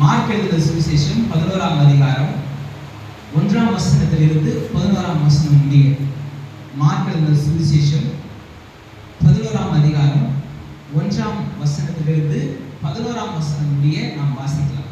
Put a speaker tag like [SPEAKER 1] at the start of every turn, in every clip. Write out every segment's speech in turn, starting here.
[SPEAKER 1] Mark எழுதின சுவிசேஷம் 11ஆம் அதிகாரம் 1ஆம் வசனத்திலிருந்து 11ஆம் வசனம் முடிய. மார்க் எழுதின சுவிசேஷம் 11ஆம் அதிகாரம் 1ஆம் வசனத்திலிருந்து 11ஆம் வசனம் முடிய நாம் வாசிக்கலாம்.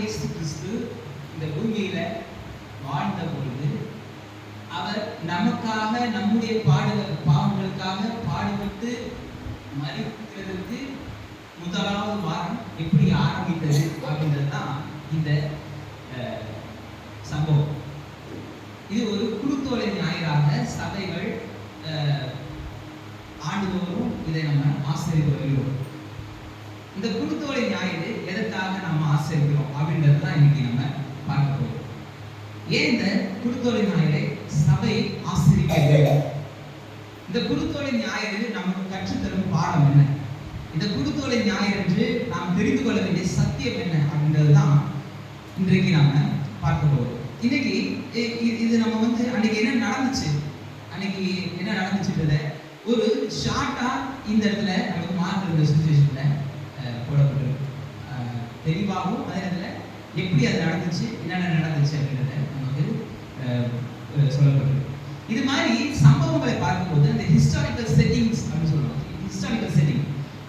[SPEAKER 1] இயேசு கிறிஸ்து இந்த பூமியில வாழ்ந்த பொழுது அவர் நமக்காக நம்முடைய பாவங்களுக்காக பாடுபட்டு மரிக்கிறதுக்கு முதலாவது வாரம் எப்படி ஆரம்பித்தது அப்படின்றது தான் இந்த சம்பவம். இது ஒரு குருத்தோலை ஞாயிறாக சபைகள் ஆண்டுதோறும் இதை நம்ம ஆசரித்து வருகிறோம். இந்த குருத்தோலை ஞாயிறு எதற்காக நம்ம ஆசரிக்கிறோம் அப்படின்றது தான் இன்னைக்கு நம்ம பார்க்க போறோம். ஏன் இந்த குருத்தோலை ஞாயிறை சபை ஆசரிக்கிறது? இந்த குருத்தோலை ஞாயிறு நமக்கு கற்றுத்தரும் பாடம் என்ன? இந்த குருத்தோலை ஞாயிறு என்று நாம் தெரிந்து கொள்ள வேண்டிய சத்தியம் என்ன அப்படின்றது தான் இன்றைக்கு நாம பார்க்க போறோம். இன்னைக்கு இது நம்ம அன்னைக்கு என்ன நடந்துச்சு, அன்னைக்கு என்ன நடந்துச்சுன்றத ஒரு ஷார்ட்டா இந்த இடத்துல நமக்கு மார்க் சுச்சுவேஷன்ல போடப்பட்டிருக்கு. தெளிவாகவும் அதே நேரத்தில் எப்படி அது நடந்துச்சு, என்னென்ன நடந்துச்சு அப்படின்றத நமக்கு சொல்லப்பட்டிருக்கு. இது மாதிரி சம்பவங்களை பார்க்கும்போது அந்த ஹிஸ்டாரிக்கல் செட்டிங்ஸ் அப்படின்னு சொல்லுவாங்க. ஹிஸ்டாரிக்கல் செட்டிங்,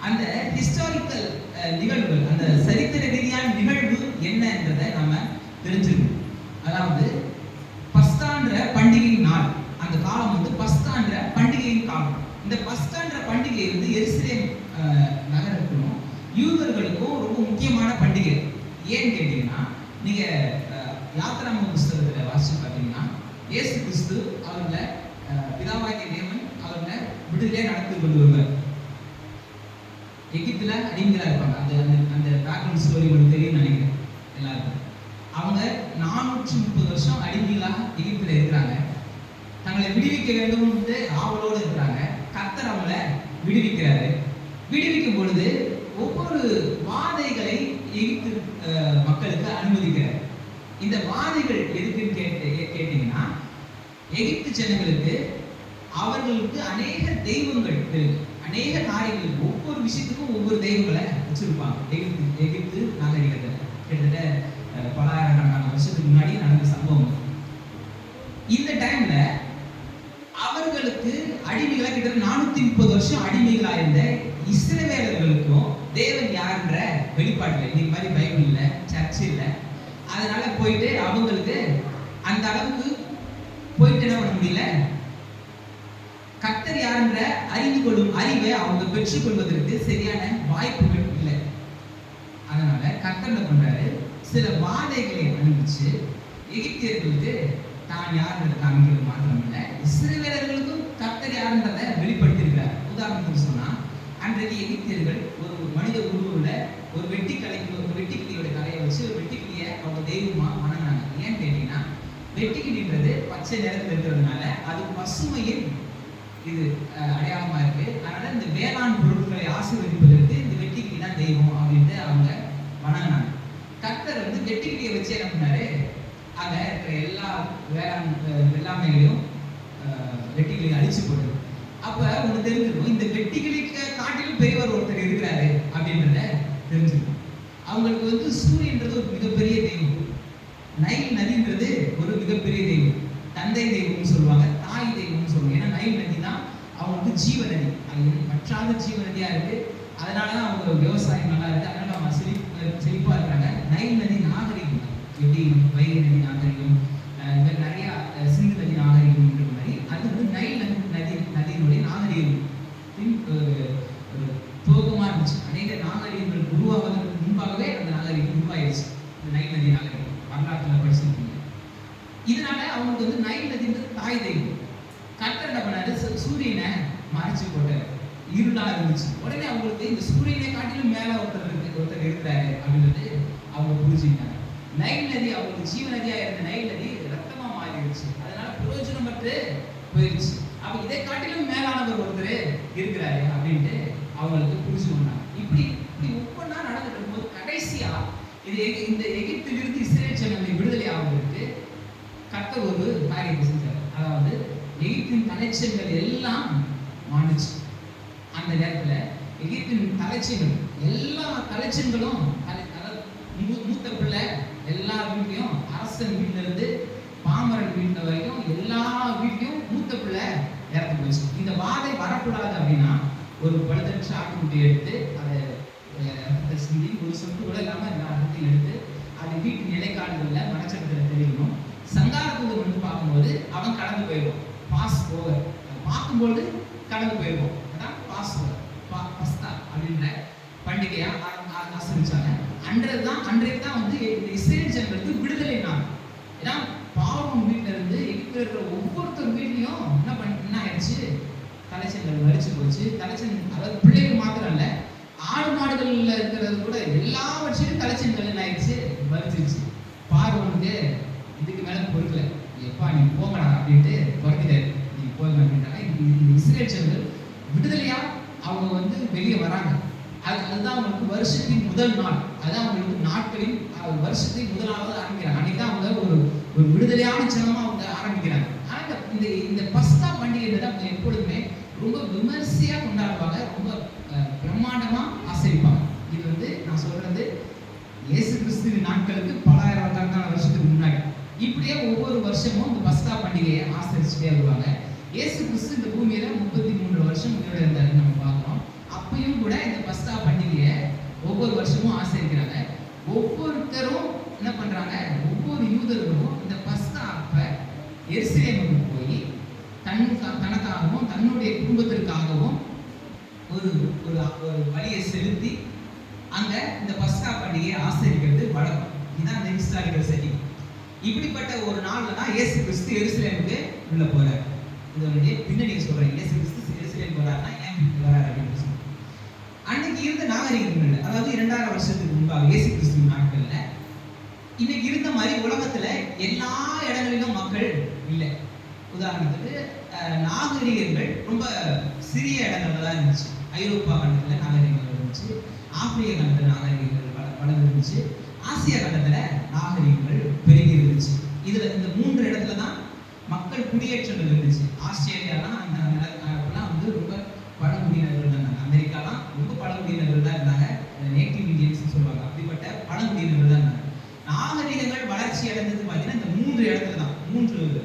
[SPEAKER 1] அந்த ஹிஸ்டாரிக்கல் நிகழ்வுகள், அந்த சரித்திர ரீதியான நிகழ்வு என்னன்றதை நம்ம தெரிஞ்சுக்கணும். அதாவது பஸ்கான்ற பண்டிகையின் நாள், அந்த காலம் பஸ்கான்ற பண்டிகையின் காலம். இந்த பஸ்கான்ற பண்டிகை எருசலேம் நகரத்துக்கும் யூதர்களுக்கும் ரொம்ப முக்கியமான பண்டிகை. ஏன்னு கேட்டீங்கன்னா, நீங்க யாத்திராம புஸ்தகத்துல வாசிச்சு பார்த்தீங்கன்னா, இயேசு கிறிஸ்து அவர்களை பிதாவாகிய தேவன் அவர்களை விடுதலை நடத்தி கொண்டு வருவார். எகிப்துல அடிமைகளா இருப்பாங்க. அந்த பேக்ரவுண்ட் ஸ்டோரி உங்களுக்கு தெரியும் நினைக்கிறேன் எல்லாருக்கும். அவங்க 430 வருஷம் அடிமைகளாக எகிப்துல இருக்கிறாங்க. தங்களை விடுவிக்க வேண்டும் என்று ஆவலோடு இருக்கிறாங்க. கர்த்தர் அவங்களை விடுவிக்கிறாரு. விடுவிக்கும் பொழுது ஒவ்வொரு வாதைகளை எகிப்து மக்களுக்கு அனுமதிக்கிறார். இந்த வாதைகள் எதுக்குன்னு கேட்டீங்கன்னா, எகிப்து ஜனங்களுக்கு அவர்களுக்கு அநேக தெய்வங்கள் இருக்கு. அநேக காரியங்களுக்கு ஒவ்வொரு விஷயத்துக்கும் ஒவ்வொரு தெய்வங்களை வச்சிருப்பாங்க. எகிப்து நாகரிகத்தில் கிட்டத்தட்ட பல ஆயிரக்கணக்கான வருஷத்துக்கு முன்னாடி நடந்த சம்பவம். இந்த டைம்ல அவர்களுக்கு அடிமைகளா கிட்டத்தட்ட 430 வருஷம் அடிமைகளா இருந்த இஸ்ரவேலர்களுக்கும் தேவன் யாருன்ற வெளிப்பாட்டில் இன்னைக்கு மாதிரி பைபிள் இல்லை, சர்ச் இல்லை. அதனால போயிட்டு அவங்களுக்கு அந்த அளவுக்கு போயிட்டு என்ன பண்ண முடியல, கர்த்தர் யாருன்ற அறிந்து கொள்ளும் அறிவை அவங்க பெற்றுக்கொள்வதற்கு சரியான வாய்ப்புகள் இல்லை. அதனால கர்த்தர் என்ன பண்றாரு, சில வாதைகளை அனுப்பிச்சு எகிப்தியர்களுக்கு தான் யாருன்றதை காமிக்கிறது மாத்திரம் இல்லை, இஸ்ரவேலர்களுக்கும் கர்த்தர் யாருன்றதை வெளிப்படுத்தியிருக்கிறார். உதாரணத்துக்கு சொன்னா, அன்றைக்கு எகிப்தியர்கள் ஒரு மனித உருவுல ஒரு வெட்டிக்கிளியோட தலையை வச்சு ஒரு வெட்டிக்கிளியை அவங்க தெய்வமா வணங்கினாங்க. ஏன்னு கேட்டீங்கன்னா, வெட்டுக்கிளின்றது பச்சை நிறத்தில் இருக்கிறதுனால அது பசுமையின் இது அடையாளமா இருக்கு. அதனால இந்த வேளாண் பொருட்களை ஆசீர்வதிப்பதற்கு இந்த வெட்டுக்கிளி தான் தெய்வம் அப்படின்ட்டு அவங்க வணங்கினாங்க. கர்த்தர் வந்து வெட்டுக்கிளியை வச்சு என்ன பண்ணாரு, அங்க இருக்கிற எல்லா வேளாண் வெள்ளாமைகளையும் வெட்டுக்கிளியை அழிச்சு போடுது. அப்ப ஒண்ணு தெரிஞ்சிருக்கும், இந்த வெட்டுக்கிளிக்கு காட்டிலும் பெரியவர் ஒருத்தர் இருக்கிறாரு அப்படின்றத தெரிஞ்சிருக்கும். அவங்களுக்கு வந்து சூரியன்றது ஒரு மிகப்பெரிய தெய்வம், நைல் நதின்றது ஒரு மிகப்பெரிய தெய்வம், தந்தை தெய்வம்னு சொல்லுவாங்க, தாய் தெய்வம்னு சொல்லுவாங்க. ஏன்னா நைல் நதி தான் அவங்களுக்கு ஜீவ நதி, அது வற்றாத ஜீவ நதியா இருக்கு. அதனாலதான் அவங்க விவசாயம் நல்லா இருக்கு, அதனால அவங்க செழிப்பா இருக்கிறாங்க. நைல் நதி நாகரிகம் எப்படி வைகை நதி நாகரிகம், இந்த மாதிரி நிறைய சிந்து நதி நாகரிகம்ன்ற மாதிரி அது வந்து நைல் நதியினுடைய நாகரிகம் துவக்கமா இருந்துச்சு. அநேக நாகரிகங்கள் உருவாவதற்கு முன்பாகவே அந்த நாகரிகம் உருவாயிருச்சு. இந்த நைல் நதி நாகரிகம் வரலாற்றுல படிச்சிருக்கீங்க. இதனால அவங்களுக்கு வந்து நைல் நதின்றது தாய் தெய்வம். கர்த்தர் என்ன பண்ணாரு, சூரியனை மறைச்சு போட்டாரு, இருளா இருந்துச்சு. உடனே அவங்களுக்கு இந்த சூரியனை காட்டிலும் மேல ஒருத்தர் இருக்கிறாரு அப்படின்றது அவங்க புரிஞ்சுக்கிட்டாங்க. நைல் நதி அவங்களுக்கு ஜீவ நதியா இருந்த நைல் நதி ரத்தமா மாறிடுச்சு, அதனால பிரயோஜனப்பட்டு போயிடுச்சு. அப்ப இதை காட்டிலும் மேலானவர் ஒருத்தர் இருக்கிறாரு அப்படின்ட்டு அவங்களுக்கு புரிஞ்சுக்கொண்டாங்க. இப்படி ஒவ்வொன்றா நடந்துட்டு இருக்கும்போது கடைசியா இந்த எகிப்திலிருந்து இஸ்ரேல் ஜனங்களை விடுதலை ஆவதற்கு கர்த்தர் ஒரு காரியத்தை செஞ்சார். அதாவது எகிப்தின் தலைச்சங்கள் எல்லாம் மாண்டுச்சு. அந்த நேரத்துல எகிப்தின் தலைச்சங்கள் எல்லா தலைச்சங்களும், மூத்த பிள்ளை எல்லா வீட்லையும், அரசன் வீட்டுல இருந்து பாமரன் வீட்டுல வரைக்கும் எல்லா வீட்லையும் மூத்த பிள்ளை இறந்து போச்சு. இந்த வாதை வரக்கூடாது அப்படின்னா ஒரு பழுதற்ற ஆட்டுக்குட்டி எடுத்து அதை சிந்தி ஒரு சொட்டு கூட இல்லாம எல்லா இடத்தையும் எடுத்து அதை வீட்டு நிலைக்காடுகளில் மனச்சட்டத்தில் தெரியணும். சங்காரத்தூதர் வந்து பார்க்கும்போது அவன் கடந்து போயிடுவான், பாஸ் ஓவர் பார்க்கும்போது கடந்து போயிடுவோம். அதான் பாஸ் ஓவர் பஸ்தா அப்படின்ற பண்டிகையா ஆசரிச்சாங்க. அன்றைக்கு தான் வந்து இந்த இஸ்ரேல் ஜனங்களுக்கு விடுதலை நாள். ஏன்னா பாவம் வீட்டுல இருந்து எகிப்தில் இருக்கிற ஒவ்வொருத்தர் வீட்லையும் என்ன ஆயிடுச்சு, தலைச்சங்கள் மறிச்சு போச்சு. அதாவது பிள்ளைகள் மாத்திரம் இல்ல, ஆடு மாடுகள்ல இருக்கிறது கூட எல்லாவற்றையும் தலைச்சங்கள் என்ன ஆயிடுச்சு, மறிச்சிருச்சு. பார்வனுக்கு இதுக்கு மேல பொறுக்கல, எப்பா நீ போங்கடா அப்படின்ட்டு துரத்திட்டாரு, நீ போங்க அப்படின்றாங்க. இந்த இஸ்ரேல் ஜனங்கள் விடுதலையா அவங்க வந்து வெளியே வராங்க. அதுதான் அவங்களுக்கு வருஷத்தின் முதல் நாள், அதுதான் அவங்களுக்கு நாட்களின் வருஷத்தை முதலாவது ஆரம்பிக்கிறாங்க. அன்னைக்கு தான் அவங்க ஒரு விடுதலையான ஜனமா அவங்க ஆரம்பிக்கிறாங்க. ஆனா இந்த பஸ்கா பண்டிகை அவங்க எப்பொழுதுமே ரொம்ப விமர்சையா கொண்டாடுவாங்க, ரொம்ப பிரம்மாண்டமா ஆசரிப்பாங்க. இது வந்து நான் சொல்றது இயேசு கிறிஸ்துவின் நாட்களுக்கு பல ஆயிரக்கணக்கான வருஷத்துக்கு முன்னாடி. இப்படியே ஒவ்வொரு வருஷமும் இந்த பஸ்கா பண்டிகையை ஆசரிச்சுட்டே வருவாங்க. இயேசு கிறிஸ்து இந்த பூமியில 33 வருஷம் உயிரோட இருந்தாருன்னு நம்ம பார்க்கிறோம். அப்பயும் கூட இந்த பஸ்கா பண்டிகையை ஒவ்வொரு வருஷமும் ஆசரிக்கிறாங்க. ஒவ்வொருத்தரும் என்ன பண்றாங்க, ஒவ்வொரு யூதர்களும் இந்த பஸ்கா அப்ப எருசலேமுக்கு போய் தனக்காகவும் தன்னுடைய குடும்பத்திற்காகவும் ஒரு வழியை செலுத்தி அங்க இந்த பஸ்கா பண்டிகையை ஆசரிக்கிறது வழக்கம். இதுதான் இந்த ஹிஸ்டாரிக்கல் செட்டிங். இப்படிப்பட்ட ஒரு நாள்ல தான் இயேசு கிறிஸ்து எருசலேமுக்கு உள்ள போறாரு. இதனுடைய பின்னணி சொல்றேன். இயேசு கிறிஸ்து எருசலேம் போறாருன்னா ஏன் வராரு அப்படின்னு சொல்றேன். அன்னைக்கு இருந்த நாகரிகங்கள், அதாவது 2000 வருஷத்துக்கு முன்பாக இயேசு கிறிஸ்துவின் நாட்கள்ல இன்னைக்கு இருந்த மாதிரி உலகத்துல எல்லா இடங்களிலும் மக்கள் இல்லை. உதாரணத்துக்கு நாகரிகங்கள் ரொம்ப சிறிய இடங்கள்ல தான் இருந்துச்சு. ஐரோப்பா கண்டத்துல நாகரிகங்கள் இருந்துச்சு, ஆப்பிரிக்க கண்டத்துல நாகரிகங்கள் வளர்ந்து இருந்துச்சு, ஆசியா கண்டத்துல நாகரிகங்கள் பெருகி இருந்துச்சு. இதுல இந்த 3 இடத்துல தான் மக்கள் குடியேற்றங்கள் இருந்துச்சு. ஆஸ்திரேலியாலாம் அப்பெல்லாம் வந்து ரொம்ப பழங்குடியினர்கள் தான் இருந்தாங்க. அமெரிக்காலாம் ரொம்ப பழங்குடியினர்கள் தான் இருந்தாங்க, நேட்டிவ் இந்தியன்ஸ் சொல்லுவாங்க. அப்படிப்பட்ட பழங்குடியினர்கள் தான் இருந்தாங்க. நாகரிகங்கள் வளர்ச்சி அடைந்தது பார்த்தீங்கன்னா இந்த 3 இடத்துல தான், 3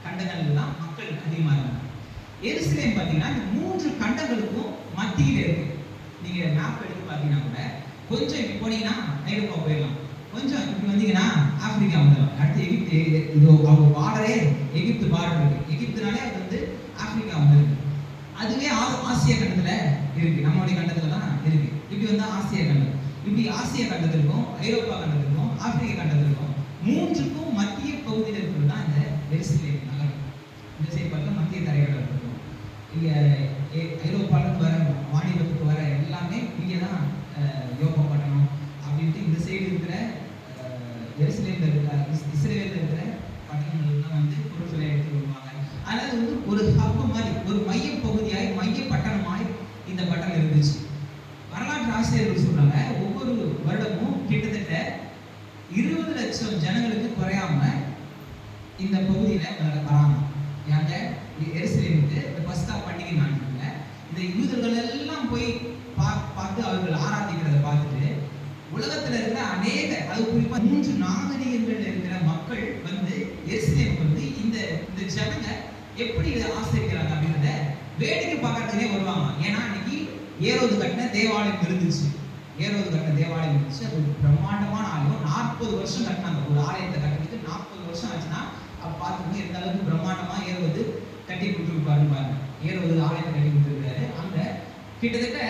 [SPEAKER 1] கண்டங்கள்ல தான் மக்கள் அதிகமாக இருந்தாங்க. எருசலேம் பார்த்தீங்கன்னா இந்த 3 கண்டங்களுக்கும் மத்தியில் இருக்கு. நீங்க மேப் எடுத்து பார்த்தீங்கன்னா கூட கொஞ்சம் இப்படி போனீங்கன்னா ஐரோப்பா போயிடலாம், கொஞ்சம் இப்படி வந்தீங்கன்னா ஆப்பிரிக்கா வந்துடலாம், அடுத்து எகிப்து. இது அவங்க பார்டரே எகிப்து பார்டர் இருக்கு. எகிப்துனாலே அது வந்து ஆப்பிரிக்கா வந்துருக்கு. அதுவே ஆசிய கண்டத்துல இருக்கு, நம்மளுடைய கண்டத்துல தான் இருக்கு. இப்படி வந்து ஆசிய கண்டம், இப்படி ஆசிய கண்டத்திற்கும் ஐரோப்பா கண்டத்திற்கும் ஆப்பிரிக்க கண்டத்திற்கும் 3க்கும் மத்திய பகுதியில் இருக்கிறது தான் இந்த எருசலேம் நகரம். இந்த சைடு பார்த்தா மத்திய தரைக்கடல் இருக்கும். இங்க ஐரோப்பாவிலிருந்து வர வாணிபத்துக்கு வர எல்லாமே இங்கே தான் யோப்பா பட்டணம் அப்படின்ட்டு இந்த சைடு இருக்கிற எருசலேம்ல இருக்கிற இஸ்ரேலில் இருக்கிற லட்சம் ஜனங்களுக்கு குறையாம இந்த பகுதியில வராங்க. யாங்க எருசலேமுக்கு இந்த பஸ்கா பண்டிகை நாட்கள்ல இந்த யூதர்கள் எல்லாம் போய் பார்த்து அவர்கள் ஆராதிக்கிறத பார்த்துட்டு உலகத்துல இருக்கிற அநேக, அது குறிப்பா 3 நாகரிகங்கள் இருக்கிற மக்கள் வந்து எருசலேமுக்கு வந்து இந்த இந்த ஜனங்க எப்படி இதை ஆசரிக்கிறாங்க அப்படின்றத வேடிக்கை பார்க்கறதுனே வருவாங்க. ஏன்னா அன்னைக்கு ஏரோது கட்டின தேவாலயம் இருந்துச்சு. அது ஒரு பிரம்மாண்டமான ஆலயம். 40 வருஷம் கட்டினாங்க. ஒரு ஆலயத்தை கட்டுறதுக்கு 40 வருஷம் ஆச்சுன்னா அப்ப பார்த்துக்கோங்க எந்த அளவுக்கு பிரம்மாண்டமா ஏரோது கட்டி கொடுத்துருப்பாருன்னு பாருங்க. ஏரோது ஆலயத்தை கட்டி கொடுத்துருக்காரு. அங்க கிட்டத்தட்ட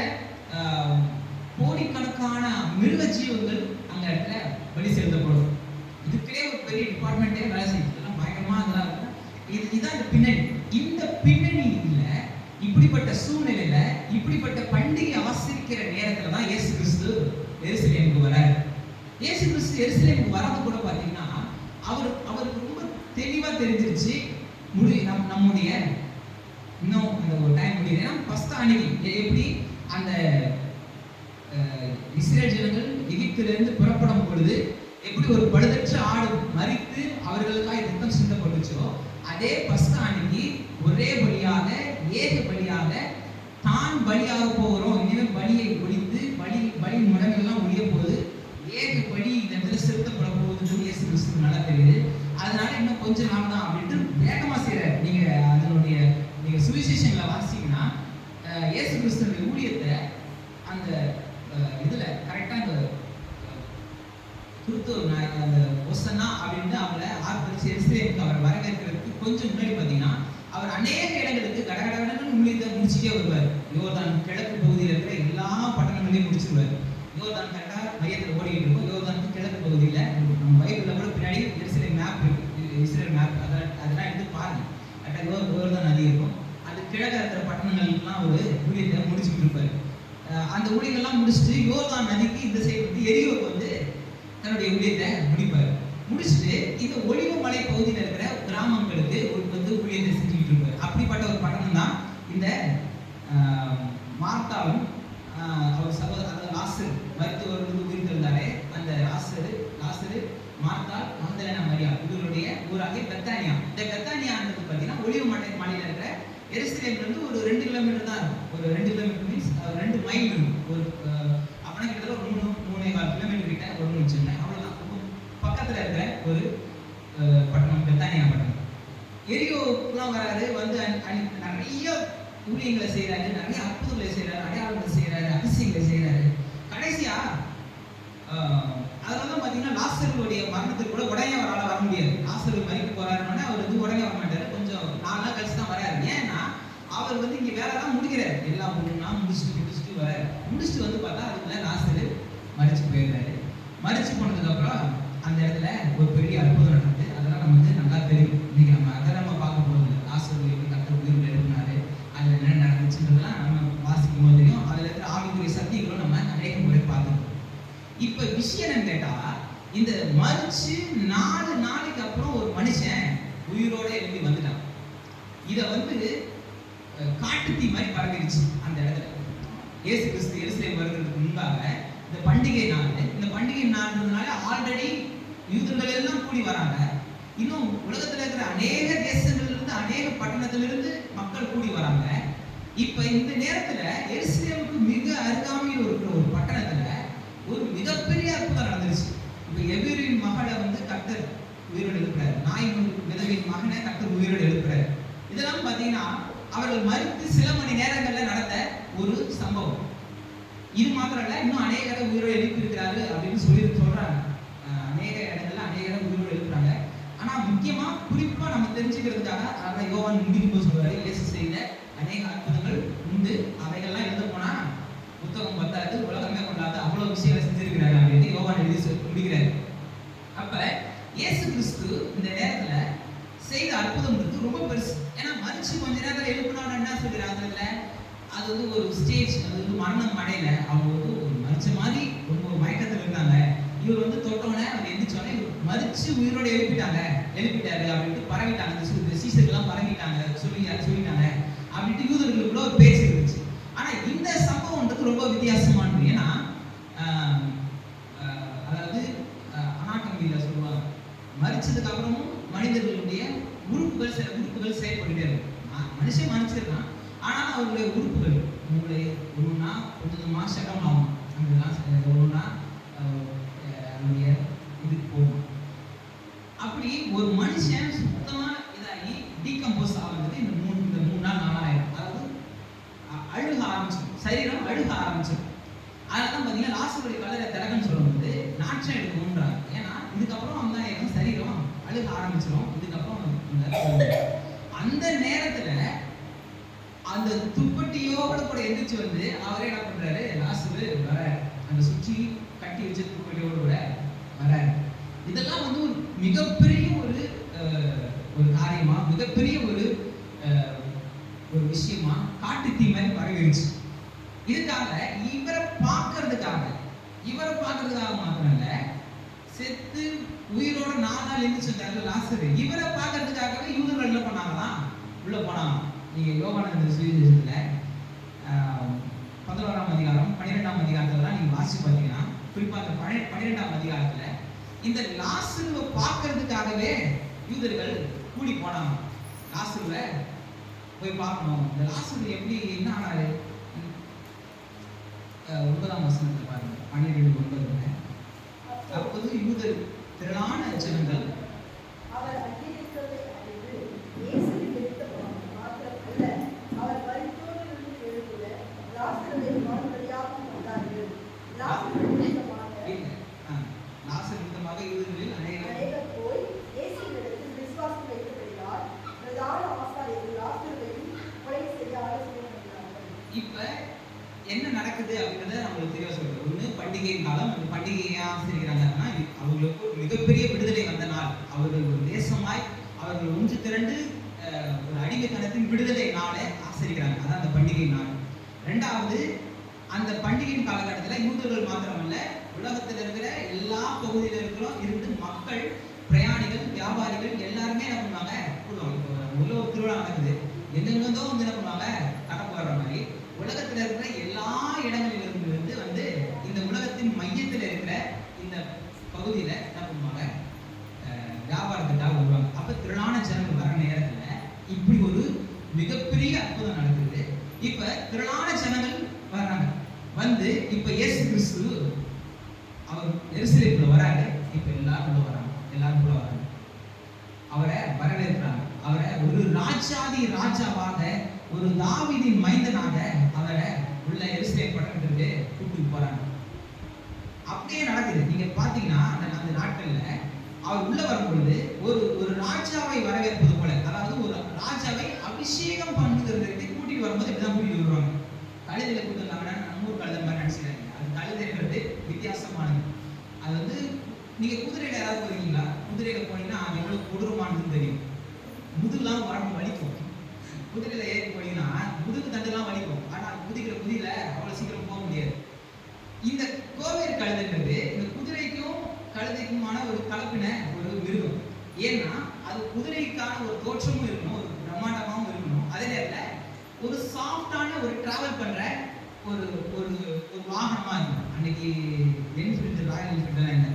[SPEAKER 1] கோடிக்கணக்கான மிருக ஜீவங்கள் அந்த இடத்துல பலி செலுத்தப்படும். இதுக்கே ஒரு பெரிய டிபார்ட்மெண்ட்டே வேலை செய்யுது. இதெல்லாம் பயங்கரமா அதெல்லாம் இருக்கும். இதுதான் இந்த பின்னணி. இந்த பின்னணியில இப்படிப்பட்ட சூழ்நிலையில இப்படிப்பட்ட பண்டிகை ஆசரிக்கிற நேரத்துல தான் இயேசு கிறிஸ்து எருசலேமுக்கு வராரு. இயேசு கிறிஸ்து எருசலேமுக்கு வரது கூட பாத்தீங்கன்னா அவருக்கு ரொம்ப தெளிவா தெரிஞ்சிருச்சு. நம்முடைய இன்னும் அந்த ஒரு டைம் முடியுதுன்னா பஸ்கா அன்னைக்கு எப்படி அந்த இஸ்ரேல் ஜனங்கள் எகிப்திலிருந்து புறப்படும் பொழுது எப்படி ஒரு பழுதற்ற ஆடு மரித்து அவர்களுக்காக ரத்தம் சிந்தப்பட்டுச்சோ, அதே பஸ்கா அன்னைக்கு ஒரே பலியாக ஏக பலியாக தான் பலியாக போகிறோம். இனிமேல் பலியை ஒழித்து பலி முடங்கெல்லாம் ஒழிய போகுது, ஏக பலி இந்த இடத்துல செலுத்தப்பட போகுதுன்னு இயேசு கிறிஸ்துக்கு நல்லா தெரியுது. அதனால இன்னும் கொஞ்ச நாள் தான் அப்படின்ட்டு வேகமா செய்யறாரு. நீங்க சுவிசேஷங்களை வாசிங்கன்னா இயேசு கிறிஸ்துவின் ஊழியத்தை அந்த இதுல கரெக்டா இந்த அந்த ஒசன்னா அப்படின்னு அவங்கள ஆர்ப்பரிச்சு எருசலேமுக்கு அவர் வரவேற்கிறதுக்கு கொஞ்சம் முன்னாடி பார்த்தீங்கன்னா அவர் அநேக இடங்களுக்கு கடகடன்னு முடிச்சுட்டே வருவார். யோர்தான் கிழக்கு பகுதியில் இருக்கிற எல்லா பட்டணங்களையும் முடிச்சிருவார். யோர்தான் கரெக்டா மையத்தில் ஓடிக்கிட்டு இருக்கும். யோர்தானுக்கு கிழக்கு பகுதியில் நம்ம பைபிள்ல கூட பின்னாடி எருசலேம் மேப் இருக்கு. இஸ்ரேல் மேப் அதெல்லாம் எடுத்து பாருங்க. கரெக்டாக யோர்தான் நதி இருக்கும். அது கிழக்கு இருக்கிற பட்டணங்கள்லாம் ஒரு ஊழியத்தை முடிச்சுட்டு இருப்பாரு. அந்த ஊழியெல்லாம் முடிச்சுட்டு யோர்தான் நதிக்கு இந்த சைடு வந்து எரியோக்கு வந்து தன்னுடைய ஊழியத்தை முடிப்பார். முடிச்சுட்டு இந்த ஒளிவு மலை பகுதியில் இருக்கிற கிராமங்களுக்கு வந்து ஊழியத்தை செஞ்சுக்கிட்டு இருப்பார். அப்படிப்பட்ட ஒரு பட்டணம் தான் இந்த மார்த்தாவும் அவர் சகோதரர் லாசரு மருத்துவர்களுக்கு உயிர்த்திருந்தாரே அந்த லாசரு மார்த்தாள் மக்தலேனா மரியா இவருடைய ஊராகிய பெத்தானியா. இந்த பெத்தானியான்றது பார்த்தீங்கன்னா ஒளிவு மலையில இருக்கிற எருசலேம்ல இருந்து ஒரு 2 கிலோமீட்டர் தான் இருக்கும். ஒரு 2 கிலோமீட்டர் மீன்ஸ் 2 மைல் இருக்கும். ஒரு அப்படின்னா கிட்டத்தட்ட ஒரு 3.25 கிலோமீட்டர் கிட்ட வரும்னு வச்சுக்கோங்க. அவ்வளோதான். பக்கத்துல இருக்கிற ஒரு பட்டணம் பெத்தானியா பட்டணம். எரியோக்குலாம் வராரு. வந்து நிறைய ஊழியங்களை செய்யறாரு, நிறைய அற்புதங்களை செய்யறாரு, அடையாளங்களை செய்யறாரு, அதிசயங்களை செய்யறாரு. கடைசியா அதனாலதான் பாத்தீங்கன்னா லாசருடைய மரணத்துக்கு கூட உடனே அவரால் வர முடியாது. லாசரு மறிக்க போறாருன்னா அவர் வந்து உடனே வர மாட்டாரு. கொஞ்சம் 4 நாள் கழிச்சு தான் வராரு. ஏன்னா அவர் வந்து இங்க வேலை தான் முடிக்கிறாரு. எல்லா பொண்ணுன்னா முடிச்சுட்டு வராரு. முடிச்சுட்டு வந்து பார்த்தா அதுக்குள்ள லாசரு மறிச்சு போயிடுறாரு. மறிச்சு போனதுக்கு அப்புறம் அந்த இடத்துல ஒரு பெரிய அற்புதம் நடக்குது. அதெல்லாம் நமக்கு நல்லா தெரியும். இன்னைக்கு நம்ம அதை நம்ம பார்க்க போறது லாசரு எப்படி கர்த்தர் உயிரோடு எழுப்பினாரு, அதுல என்ன நடந்துச்சுன்றதெல்லாம் நம்ம வாசிக்கும் போது தெரியும். அதுல இருக்கிற ஆவிக்குரிய சக்திகளும் நம்ம அநேக முறை பார்த்துருக்கோம். இப்ப விஷயம் என்னன்னு கேட்டா, இந்த மறிச்சு 4 நாளைக்கு அப்புறம் ஒரு மனுஷன் உயிரோட எழுப்பி வந்துட்டான். இத வந்து காட்டு தீ மாதிரி பரவிடுச்சு அந்த இடத்துல. இயேசு கிறிஸ்து எருசலேம் வருகிறதுக்கு முன்பாக இந்த பண்டிகை நாள்ன்றதுனால ஆல்ரெடி யூதர்கள் எல்லாம் கூடி வராங்க. இன்னும் உலகத்துல இருக்கிற அநேக தேசங்கள்ல இருந்து அநேக பட்டணத்திலிருந்து மக்கள் கூடி வராங்க. இப்ப இந்த நேரத்துல எருசலேமுக்கு மிக அருகாமையில் இருக்கிற ஒரு பட்டணத்துல ஒரு மிகப்பெரிய அற்புதம் நடந்துருச்சு. இப்ப எபிரின் மகளை வந்து கர்த்தர் உயிரோடு எழுப்புறாரு. நாயின் விதவின் மகனை கர்த்தர் உயிரோடு எழுப்புறாரு. இதெல்லாம் பாத்தீங்கன்னா அவர்கள் மறித்து சில மணி நேரங்கள்ல நடந்த ஒரு சம்பவம். இது மாத்திரம் இல்ல, இன்னும் அநேக உயிரோடு எழுப்பி இருக்கிறாரு அப்படின்னு சொல்றாங்க. அநேக இடங்கள்ல அநேக உயிரோடு எழுப்புறாங்க. ஆனா முக்கியமா குறிப்பா நம்ம தெரிஞ்சுக்கிறதுக்காக அதான் யோவான் முடிக்கும் போது சொல்றாரு, இயேசு செய்த அநேக அற்புதங்கள் உண்டு, அவைகள்லாம் எழுத போனா புத்தகம் பத்தாது, உலகமே கொண்டாது, அவ்வளவு விஷயங்களை செஞ்சிருக்கிறாரு அப்படின்னு யோவான் எழுதி முடிக்கிறாரு. அப்ப இயேசு கிறிஸ்து இந்த நேரத்துல செய்த அற்புதம் ரொம்ப பெருசு. ஏன்னா மறிச்சு கொஞ்ச நேரத்துல எழுப்பினோன்னு என்ன சொல்றாங்க, அது வந்து ஒரு ஸ்டேஜ், அது வந்து மரணம் அடையல, அவங்க வந்து ஒரு மறிச்ச மாதிரி ரொம்ப மயக்கத்துல இருந்தாங்க. இவர் வந்து தொட்டோன்னே அவர் எந்திரிச்சோன்னே மறிச்சு உயிரோட எழுப்பிட்டாரு அப்படின்ட்டு பரவிட்டாங்க. சீசர்கள்லாம் பரவிட்டாங்க, சொல்லிட்டாங்க அப்படின்ட்டு யூதர்களுக்குள்ள ஒரு பேச்சு இருந்துச்சு. ஆனா இந்த சம்பவம்ன்றது ரொம்ப வித்தியாசமானது. ஏன்னா அதாவது அனாட்டமியில சொல்லுவாங்க, மறிச்சதுக்கு அப்புறமும் மனிதர்களுடைய உறுப்புகள், சில உறுப்புகள் செயல்பட்டுட்டே இருக்கும். மனுஷன் மன்னிச்சிருக்கான், ஆனாலும் அவருடைய உறுப்புகள் உங்களுடைய ஒண்ணுன்னா கொஞ்சமா சடம் ஆகும், அங்கெல்லாம் ஒண்ணுன்னா அவருடைய இதுக்கு போகும். அப்படி ஒரு மனுஷன் சுத்தமா இதாகி டீகம்போஸ் ஆகுறது இந்த மூணு நாள் 4 நாள் ஆயிடும். அதாவது அழுக ஆரம்பிச்சிடும், சரீரம் அழுக ஆரம்பிச்சிடும். அதனால பார்த்தீங்கன்னா லாசருடைய கல்லறை திறக்கன்னு சொல்லும்போது நாற்றம் எடுக்கணுன்றாங்க. ஏன்னா இதுக்கப்புறம் வந்து ஆயிடும், சரீரம் அழுக ஆரம்பிச்சிடும். இதுக்கப்புறம் அந்த நேரத்துல அந்த துப்பட்டியோட கூட எந்திரிச்சு வந்து அவரே என்ன பண்றாரு, லாசரு வர அந்த சுற்றி கட்டி வச்ச துப்பட்டியோட கூட வராரு. இதெல்லாம் வந்து ஒரு மிகப்பெரிய ஒரு காரியமா, மிகப்பெரிய ஒரு விஷயமா காட்டு தீ மாதிரி பரவிடுச்சு. இதுக்காக இவரை பார்க்கறதுக்காக மாத்திரம் இல்ல, செத்து உயிரோட 4 நாள் எந்திரிச்சிருந்தாரு லாசரு, இவரை பார்க்கறதுக்காகவே யூதர்கள் என்ன பண்ணாங்களாம், உள்ள போனாங்க. நீங்க யோவான் சுவிசேஷத்துல 11ஆம் அதிகாரம் 12ஆம் அதிகாரத்துல நீங்க வாசிச்சு பார்த்தீங்கன்னா, குறிப்பா அந்த 12ஆம் அதிகாரத்துல இந்த லாசருவை பார்க்கறதுக்காகவே யூதர்கள் கூடி போனாங்க. லாசருவை போய் பார்க்கணும், இந்த லாசரு எப்படி என்ன ஆனாரு. 9ஆம் வசனத்துல பாருங்க, 12:9. அப்போது யூதர் திரளான ஜனங்கள்
[SPEAKER 2] அவர் அங்கீகரித்ததை அறிந்து இயேசுவின் எடுத்தபோது மாத்திரமல்ல, அவர் மரித்தோரிலிருந்து எழுந்த லாசருவை காணும்படியாக வந்தார்கள். லாசரு நிமித்தமாக யூதர்களில் அநேகர் போய் இயேசுவினிடத்தில் விசுவாசம் வைத்தபடியால் பிரதான ஆசாரியர்கள் லாசருவையும் கொலை செய்ய ஆலோசனை பண்ணினார்கள்.
[SPEAKER 1] இப்ப என்ன நடக்குது அப்படின்றத நம்மளுக்கு தெரிய சொல்றது. ஒண்ணு பண்டிகை காலம். அந்த பண்டிகையா ஆசிரிக்கிறாங்கன்னா அவங்களுக்கு ஒரு மிகப்பெரிய விடுதலை வந்த நாள். அவர்கள் ஒரு தேசமாய் அவர்கள் ஒன்று திரண்டு ஒரு அடிமைத்தனத்தின் விடுதலை நாளை ஆசிரிக்கிறாங்க. அதான் அந்த பண்டிகை நாள். 2வது, அந்த பண்டிகையின் காலகட்டத்தில் யூதர்கள் மாத்திரமல்ல, உலகத்தில் இருக்கிற எல்லா பகுதியில இருந்து மக்கள், பிரயாணிகள், வியாபாரிகள் எல்லாருமே என்ன பண்ணுவாங்க, கூடுவாங்க. உள்ள ஒரு திருவிழா நடக்குது, எங்கெங்கோ வந்து என்ன பண்ணுவாங்க, கடப்பு வர்ற மாதிரி உலகத்துல இருக்கிற எல்லா இடங்களிலிருந்து வந்து இந்த உலகத்தின் மையத்தில் இருக்கிற இந்த பகுதியில என்ன பண்ணுவாங்க, வியாபாரத்துக்காக வருவாங்க. அப்ப திரளான ஜனங்கள் வர நேரத்துல இப்படி ஒரு மிகப்பெரிய அற்புதம் நடக்குது. இப்ப திரளான ஜனங்கள் வர்றாங்க. வந்து இப்ப இயேசு கிறிஸ்து அவர் எருசலேமுக்குள்ள வராரு. இப்ப எல்லாரும் உள்ள வராங்க. அவரை வரவேற்கிறாங்க. அவரை ஒரு ராஜாவாக, ஒரு தாவீதின் மைந்தனாக அவரை உள்ள எருசலேம் பட்டணத்துக்கு கூட்டிட்டு போறாங்க. அப்படியே நடக்குது. நீங்க பாத்தீங்கன்னா அந்த நாட்கள்ல அவர் உள்ள வரும்பொழுது ஒரு ராஜாவை வரவேற்பது போல, அதாவது ஒரு ராஜாவை அபிஷேகம் பண்ணுகிறதுக்கு கூட்டிட்டு வரும்போது இப்படிதான் கூட்டிட்டு வருவாங்க. கழுதையில கூட்டு வந்தாங்கன்னா நம்ம ஊர் கழுதை மாதிரி நினைச்சுக்காங்க. அது கழுதைன்றது வித்தியாசமானது. அது வந்து நீங்க குதிரையில யாராவது போறீங்களா? குதிரையில போனீங்கன்னா அது எவ்வளவு கொடூரமானதுன்னு தெரியும். முதுகுலாம் உடம்பு வலிக்கும். குதிரையில ஏறி போனீங்கன்னா முதுகு தண்டெல்லாம் வலிக்கும். ஆனா குதிக்கிற குதிரையில அவ்வளவு சீக்கிரம் போக முடியாது. இந்த கோவேறு கழுதைன்றது இந்த குதிரைக்கும் கழுதைக்குமான ஒரு கலப்பின ஒரு மிருகம். ஏன்னா அது குதிரைக்கான ஒரு தோற்றமும் இருக்கணும், ஒரு பிரம்மாண்டமாகவும் இருக்கணும். அதே நேரத்துல ஒரு சாஃப்டான ஒரு டிராவல் பண்ற ஒரு ஒரு ஒரு வாகனமா இருக்கும். அன்னைக்கு என்ஃபீல்டு, ராயல் என்ஃபீல்டுலாம் இல்லை,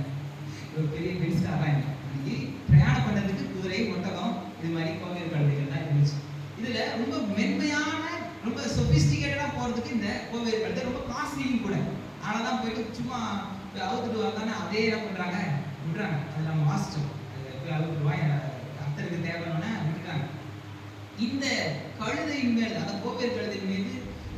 [SPEAKER 1] ஒரு பெரிய பென்ஸ்கார்லாம் இல்லை. அன்னைக்கு பிரயாணம் பண்றதுக்கு குதிரை, ஒட்டகம், இது மாதிரி கோவேறு கழுதைகள் தான் இருந்துச்சு. இதுல ரொம்ப மென்மையான, ரொம்ப சொபிஸ்டிகேட்டடா போறதுக்கு இந்த கோவேறு கழுதை ரொம்ப காஸ்ட்லியும் கூட. அதனாலதான் போயிட்டு சும்மா அவுத்துட்டு வந்தானே அதே என்ன பண்றாங்க, விடுறாங்க. அது நம்ம வாசிச்சோம். போய் அவுத்துட்டு வா, கர்த்தருக்கு தேவையான விட்டுறாங்க. இந்த கழுதையின் மேல், அந்த கோவேறு கழுதையின் மீது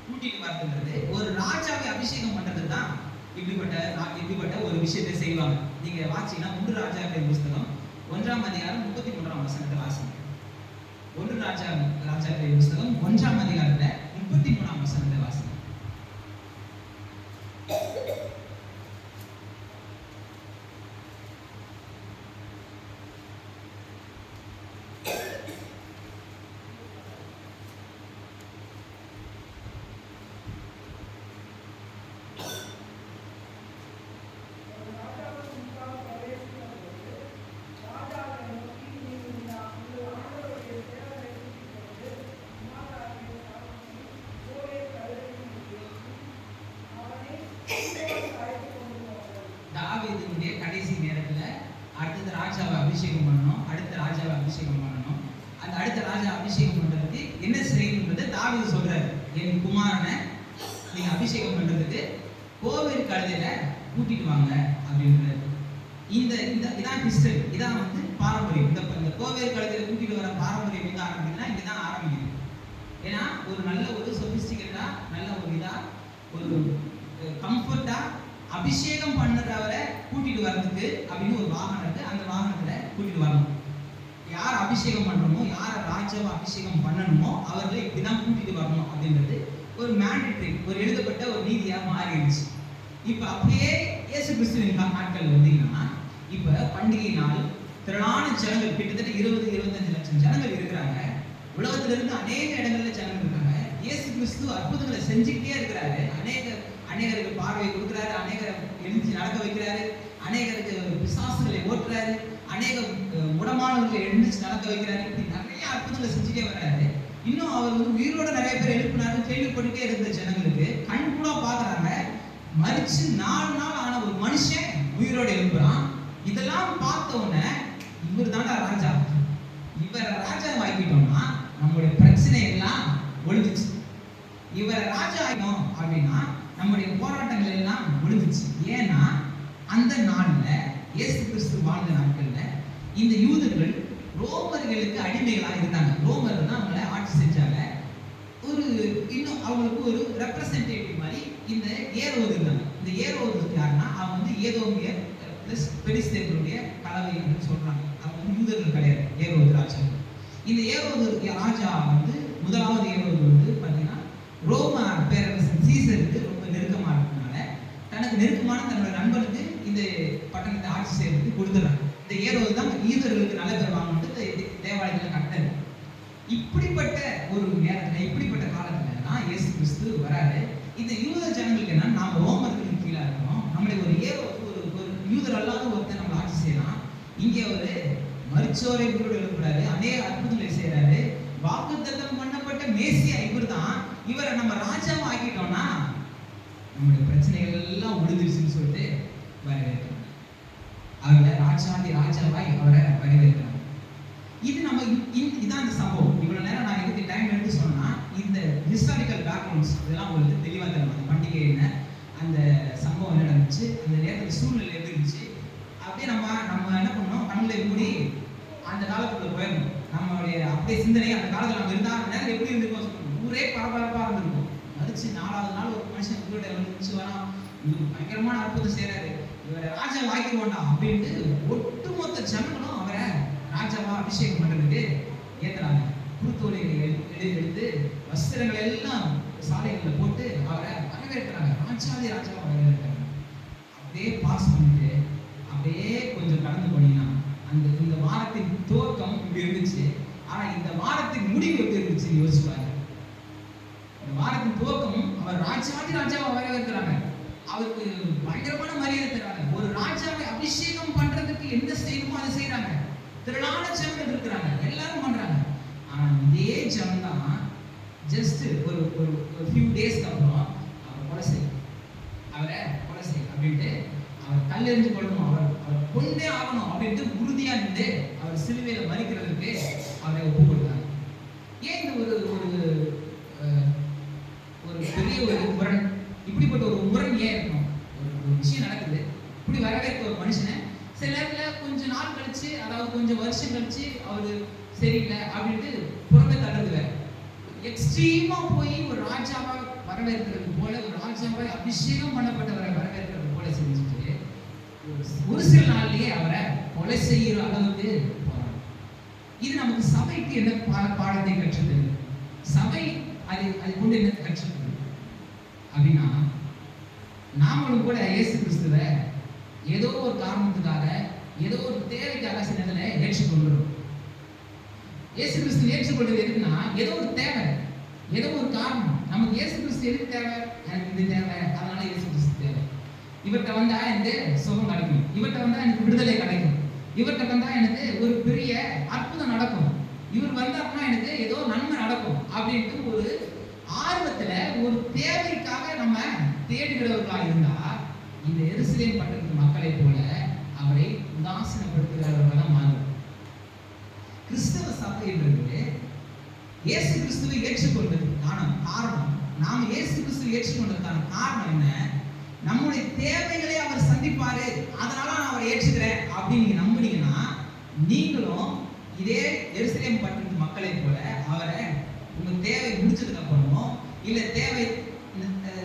[SPEAKER 1] கூட்டிட்டு வரதுன்றது ஒரு ராஜாவை அபிஷேகம் பண்றது தான். இப்படிப்பட்ட ஒரு விஷயத்தை செய்வாங்க. நீங்க வாசிச்சீங்கன்னா 1 ராஜாக்கள் புஸ்தகம் 1ஆம் அதிகாரம் 33ஆம் வசனத்தை வாசிங்க. 1 ராஜாக்கள் புஸ்தகம் 1ஆம் அதிகாரத்துல 33ஆம் வசனத்தை வாசிங்க. அபிஷேகம் பண்ணணும், அடுத்த ராஜாவை அபிஷேகம் பண்ணணும். அந்த அடுத்த ராஜா அபிஷேகம் பண்றதுக்கு என்ன செய்யணுன்றதை தாவீது சொல்றாரு. என் குமாரனை நீங்க அபிஷேகம் பண்றதுக்கு கோவேறு கழுதையில கூட்டிட்டு வாங்க அப்படின்றாரு. இதான் ஹிஸ்டரி, இதான் வந்து பாரம்பரியம். இந்த கோவேறு கழுதையில கூட்டிட்டு வர பாரம்பரியம் எங்க ஆரம்பிக்குதுன்னா இங்கதான் ஆரம்பிக்குது. ஏன்னா ஒரு நல்ல ஒரு சொபிஸ்டிகேட்டா, நல்ல ஒரு இதா, ஒரு கம்ஃபர்ட்டா அபிஷேகம் பண்ணுறவரை கூட்டிட்டு வர்றதுக்கு அப்படின்னு ஒரு வாகனம் இருக்கு. அந்த வாகனத்துல கூட்டிட்டு வரணும். யார் அபிஷேகம் பண்றோமோ, யார் ராஜாவை அபிஷேகம் பண்ணணுமோ அவர்களை இப்படிதான் கூட்டிட்டு வரணும் அப்படின்றது ஒரு மேண்டேட்டரி, ஒரு எழுதப்பட்ட ஒரு நீதியா மாறிடுச்சு. இப்ப அப்படியே இயேசு கிறிஸ்துவின் நாட்கள் வந்தீங்கன்னா, இப்ப பண்டிகை நாள் திரளான ஜனங்கள், கிட்டத்தட்ட 20-25 லட்சம் ஜனங்கள் இருக்கிறாங்க. உலகத்துல இருந்து அநேக இடங்கள்ல ஜனங்கள் இருக்காங்க. இயேசு கிறிஸ்து அற்புதங்களை செஞ்சுக்கிட்டே இருக்கிறாரு. அநேகருக்கு பார்வை கொடுக்குறாரு, அநேகரை எழுந்து நடக்க வைக்கிறாரு, அநேகருக்கு பிசாசுகளை ஓட்டுறாரு, அநேக முடமானவர்களை எழுந்துச்சு நடக்க வைக்கிறாரு. இப்படி நிறைய அற்புதங்களை செஞ்சுட்டே வர்றாரு. இன்னும் அவர் வந்து உயிரோட நிறைய பேர் எழுப்பினாரு. கேள்விப்பட்டுட்டே இருந்த ஜனங்களுக்கு கண் கூட பாக்குறாங்க. மரிச்சு 4 நாள் ஆன ஒரு மனுஷன் உயிரோட எழுப்புறான். இதெல்லாம் பார்த்த உடனே இவர் தாண்டா ராஜா, இவரை ராஜா ஆக்கிட்டோம்னா நம்மளுடைய பிரச்சனை எல்லாம் ஒழிஞ்சிச்சு. இவரை ராஜா ஆகிட்டோம் அப்படின்னா நம்முடைய போராட்டங்கள் எல்லாம் ஒழிஞ்சிச்சு. ஏன்னா அந்த நாள்ல இயேசு கிறிஸ்து வாழ்ந்த நாட்கள்ல இந்த யூதர்கள் ரோமர்களுக்கு அடிமைகளா இருந்தாங்க. ரோமர்கள் தான் அவங்கள ஆட்சி செஞ்சாங்க. ஒரு இன்னும் அவங்களுக்கு ஒரு ரெப்ரசன்டேட்டிவ் மாதிரி இந்த ஏரோது இருந்தாங்க. இந்த ஏரோது யாருன்னா அவங்க வந்து ஏதோமியர் பிளஸ் பெலிஸ்தேயருடைய கலவை அப்படின்னு சொல்றாங்க. அவங்க வந்து யூதர்கள் கிடையாது, ஏரோது ராஜா. இந்த ஏரோது ராஜா வந்து முதலாவது ஏரோது வந்து பார்த்தீங்கன்னா ரோம பேரரசன் சீசருக்கு ரொம்ப நெருக்கமா இருக்கனால தனக்கு நெருக்கமான தன்னோட நண்பனுக்கு இந்த பட்டணத்தை ஆட்சி செய்யறதுக்கு கொடுத்துறாங்க. இந்த ஏரோது தான் யூதர்களுக்கு நல்ல பேர் வாங்கிட்டு தேவாலயத்தில் கட்டினது. இப்படிப்பட்ட ஒரு நேரத்தில், இப்படிப்பட்ட காலத்துல தான் இயேசு கிறிஸ்து வராரு. இந்த யூத ஜனங்களுக்கு என்ன, நாம ரோமர்களுக்கு கீழே இருக்கிறோம், நம்மளுடைய ஒரு ஏரோது ஒரு யூதர் அல்லாத ஒருத்தர் நம்ம ஆட்சி செய்யலாம். இங்கே ஒரு மரிச்சோரை உயிரோடு எழுப்புறாரு, அநேக அற்புதங்களை செய்யறாரு. வாக்குத்தத்தம் பண்ணப்பட்ட மேசியா இவர் தான். இவரை நம்ம ராஜாவை ஆக்கிட்டோம்னா நம்முடைய பிரச்சனைகள் எல்லாம் ஒழிஞ்சிருச்சுன்னு சொல்லிட்டு வரவேற்கிறாங்க. அவரை ராஜாதி ராஜாவாய் அவரை வரவேற்கிறாங்க. இது நம்ம இதான் அந்த சம்பவம். இவ்வளவு நேரம் நான் எதுக்கு டைம் எடுத்து சொன்னா, இந்த ஹிஸ்டாரிக்கல் பேக்ரவுண்ட்ஸ் இதெல்லாம் உங்களுக்கு தெளிவாக தரும். அந்த பண்டிகை என்ன, அந்த சம்பவம் என்ன நடந்துச்சு, அந்த நேரத்தில் சூழ்நிலை எப்படி இருந்துச்சு, அப்படியே நம்ம என்ன பண்ணணும், கண்களை மூடி அந்த காலத்துக்குள்ள போயிடணும். நம்மளுடைய அப்படியே சிந்தனை அந்த காலத்தில் நம்ம இருந்தால் அந்த நேரம் எப்படி இருந்திருக்கோம், ஊரே பரபரப்பாக இருந்திருக்கும். மதிச்சு 4வது நாள் ஒரு மனுஷன் உயிரோட எழுந்துச்சு வரான், பயங்கரமான அற்புதம் செய்யறாரு, இவரை ராஜா வாங்கிடுவோண்டா அப்படின்ட்டு ஒட்டுமொத்த ஜனங்களும் அவரை ராஜாவா அபிஷேகம் பண்றதுக்கு ஏத்துறாங்க. குருத்தோலைகளை எடுத்து வஸ்திரங்களை எல்லாம் சாலைகளில் போட்டு அவரை வரவேற்கிறாங்க. ராஜாதி ராஜாவா வரவேற்கிறாங்க. அப்படியே பாஸ் பண்ணிட்டு அப்படியே கொஞ்சம் கடந்து போனீங்கன்னா இந்த வாரத்தின் துவக்கம் இப்படி இருந்துச்சு. ஆனா இந்த வாரத்தின் முடிவு எப்படி இருந்துச்சு யோசிச்சு பாருங்க. இந்த வாரத்தின் துவக்கம் அவர் ராஜாதி ராஜாவா வரவேற்கிறாங்க. அவருக்கு பயங்கரமான மரியாதை தராங்க. ஒரு ராஜாவை அபிஷேகம் பண்றதுக்கு என்ன செய்யணுமோ அதை செய்யறாங்க. திரளான ஜனங்கள் இருக்கிறாங்க, எல்லாரும் பண்றாங்க. ஆனா இதே ஜனம் தான் ஜஸ்ட் ஒரு ஃபியூ டேஸ்க்கு அப்புறம் அவரை கொலை செய் அப்படின்ட்டு அவர் கல்லெறிஞ்சு கொள்ளணும், அவர் கொண்டே ஆகணும் அப்படின்ட்டு உறுதியா நின்று அவர் சிலுவையில மறிக்கிறதுக்கு அவரை ஒப்பு கொடுத்தாங்க. ஏன் இந்த ஒரு பெரிய ஒரு முரண், இப்படிப்பட்ட ஒரு முரண் ஏன் இருக்கணும்? ஒரு விஷயம் நடக்குது, இப்படி வரவேற்க ஒரு மனுஷனை சில நேரத்தில் கொஞ்ச நாள் கழிச்சு, அதாவது கொஞ்சம் வருஷம் கழிச்சு அவரு சரியில்லை அப்படின்ட்டு புறமே தள்ளுறது வேற. எக்ஸ்ட்ரீமா போய் ஒரு ராஜாவா வரவேற்கிறது போல, ஒரு ராஜாவை அபிஷேகம் பண்ணப்பட்டவரை வரவேற்கிறது போல செஞ்சுட்டு ஒரு சில நாள்லயே அவரை கொலை செய்கிற அளவுக்கு போறாங்க. இது நமக்கு சபைக்கு என்ன பாடத்தை கற்றுத்தது? சபை அது கொண்டு என்ன கற்றுத்தது அப்படின்னா, நாமளும் கூட இயேசு கிறிஸ்துவை ஏதோ ஒரு காரணத்துக்காக, ஏதோ ஒரு தேவைக்காக சில நேரத்தில் ஏற்றுக்கொள்கிறோம். இயேசு கிறிஸ்து ஏற்றுக்கொள்வது எதுக்குன்னா, ஏதோ ஒரு தேவை, ஏதோ ஒரு காரணம். நமக்கு இயேசு கிறிஸ்து எதுக்கு தேவை? எனக்கு இது தேவை, அதனால இயேசு கிறிஸ்து தேவை. இவர்கிட்ட வந்தா எனக்கு சுகம் கிடைக்கும், இவர்கிட்ட வந்தா எனக்கு விடுதலை கிடைக்கும், இவர்கிட்ட வந்தா எனக்கு ஒரு பெரிய அற்புதம் நடக்கும், இவர் வந்தாருன்னா எனக்கு ஏதோ நன்மை நடக்கும் அப்படின்ட்டு ஒரு ஆர்வத்துல, ஒரு தேவைக்காக நம்ம தேடுகிறவர்களா இருந்தா, இந்த எருசலேம் பட்டணத்து மக்களை போல அவரை உதாசீனப்படுத்துகிறவர்களா மாறும். கிறிஸ்தவ சபைன்றது இயேசு கிறிஸ்துவை ஏற்றுக்கொண்டதுக்கான காரணம், நாம இயேசு கிறிஸ்துவை ஏற்றுக்கொண்டதுக்கான காரணம் என்ன? நம்முடைய தேவைகளை அவர் சந்திப்பாரு, அதனால நான் அவரை ஏற்றுக்கிறேன் அப்படின்னு நீங்க நம்புனீங்கன்னா, நீங்களும் இதே எருசலேம் பட்டணத்து மக்களை போல அவரை உங்க தேவை முடிச்சதுக்கு அப்புறமோ இல்ல தேவை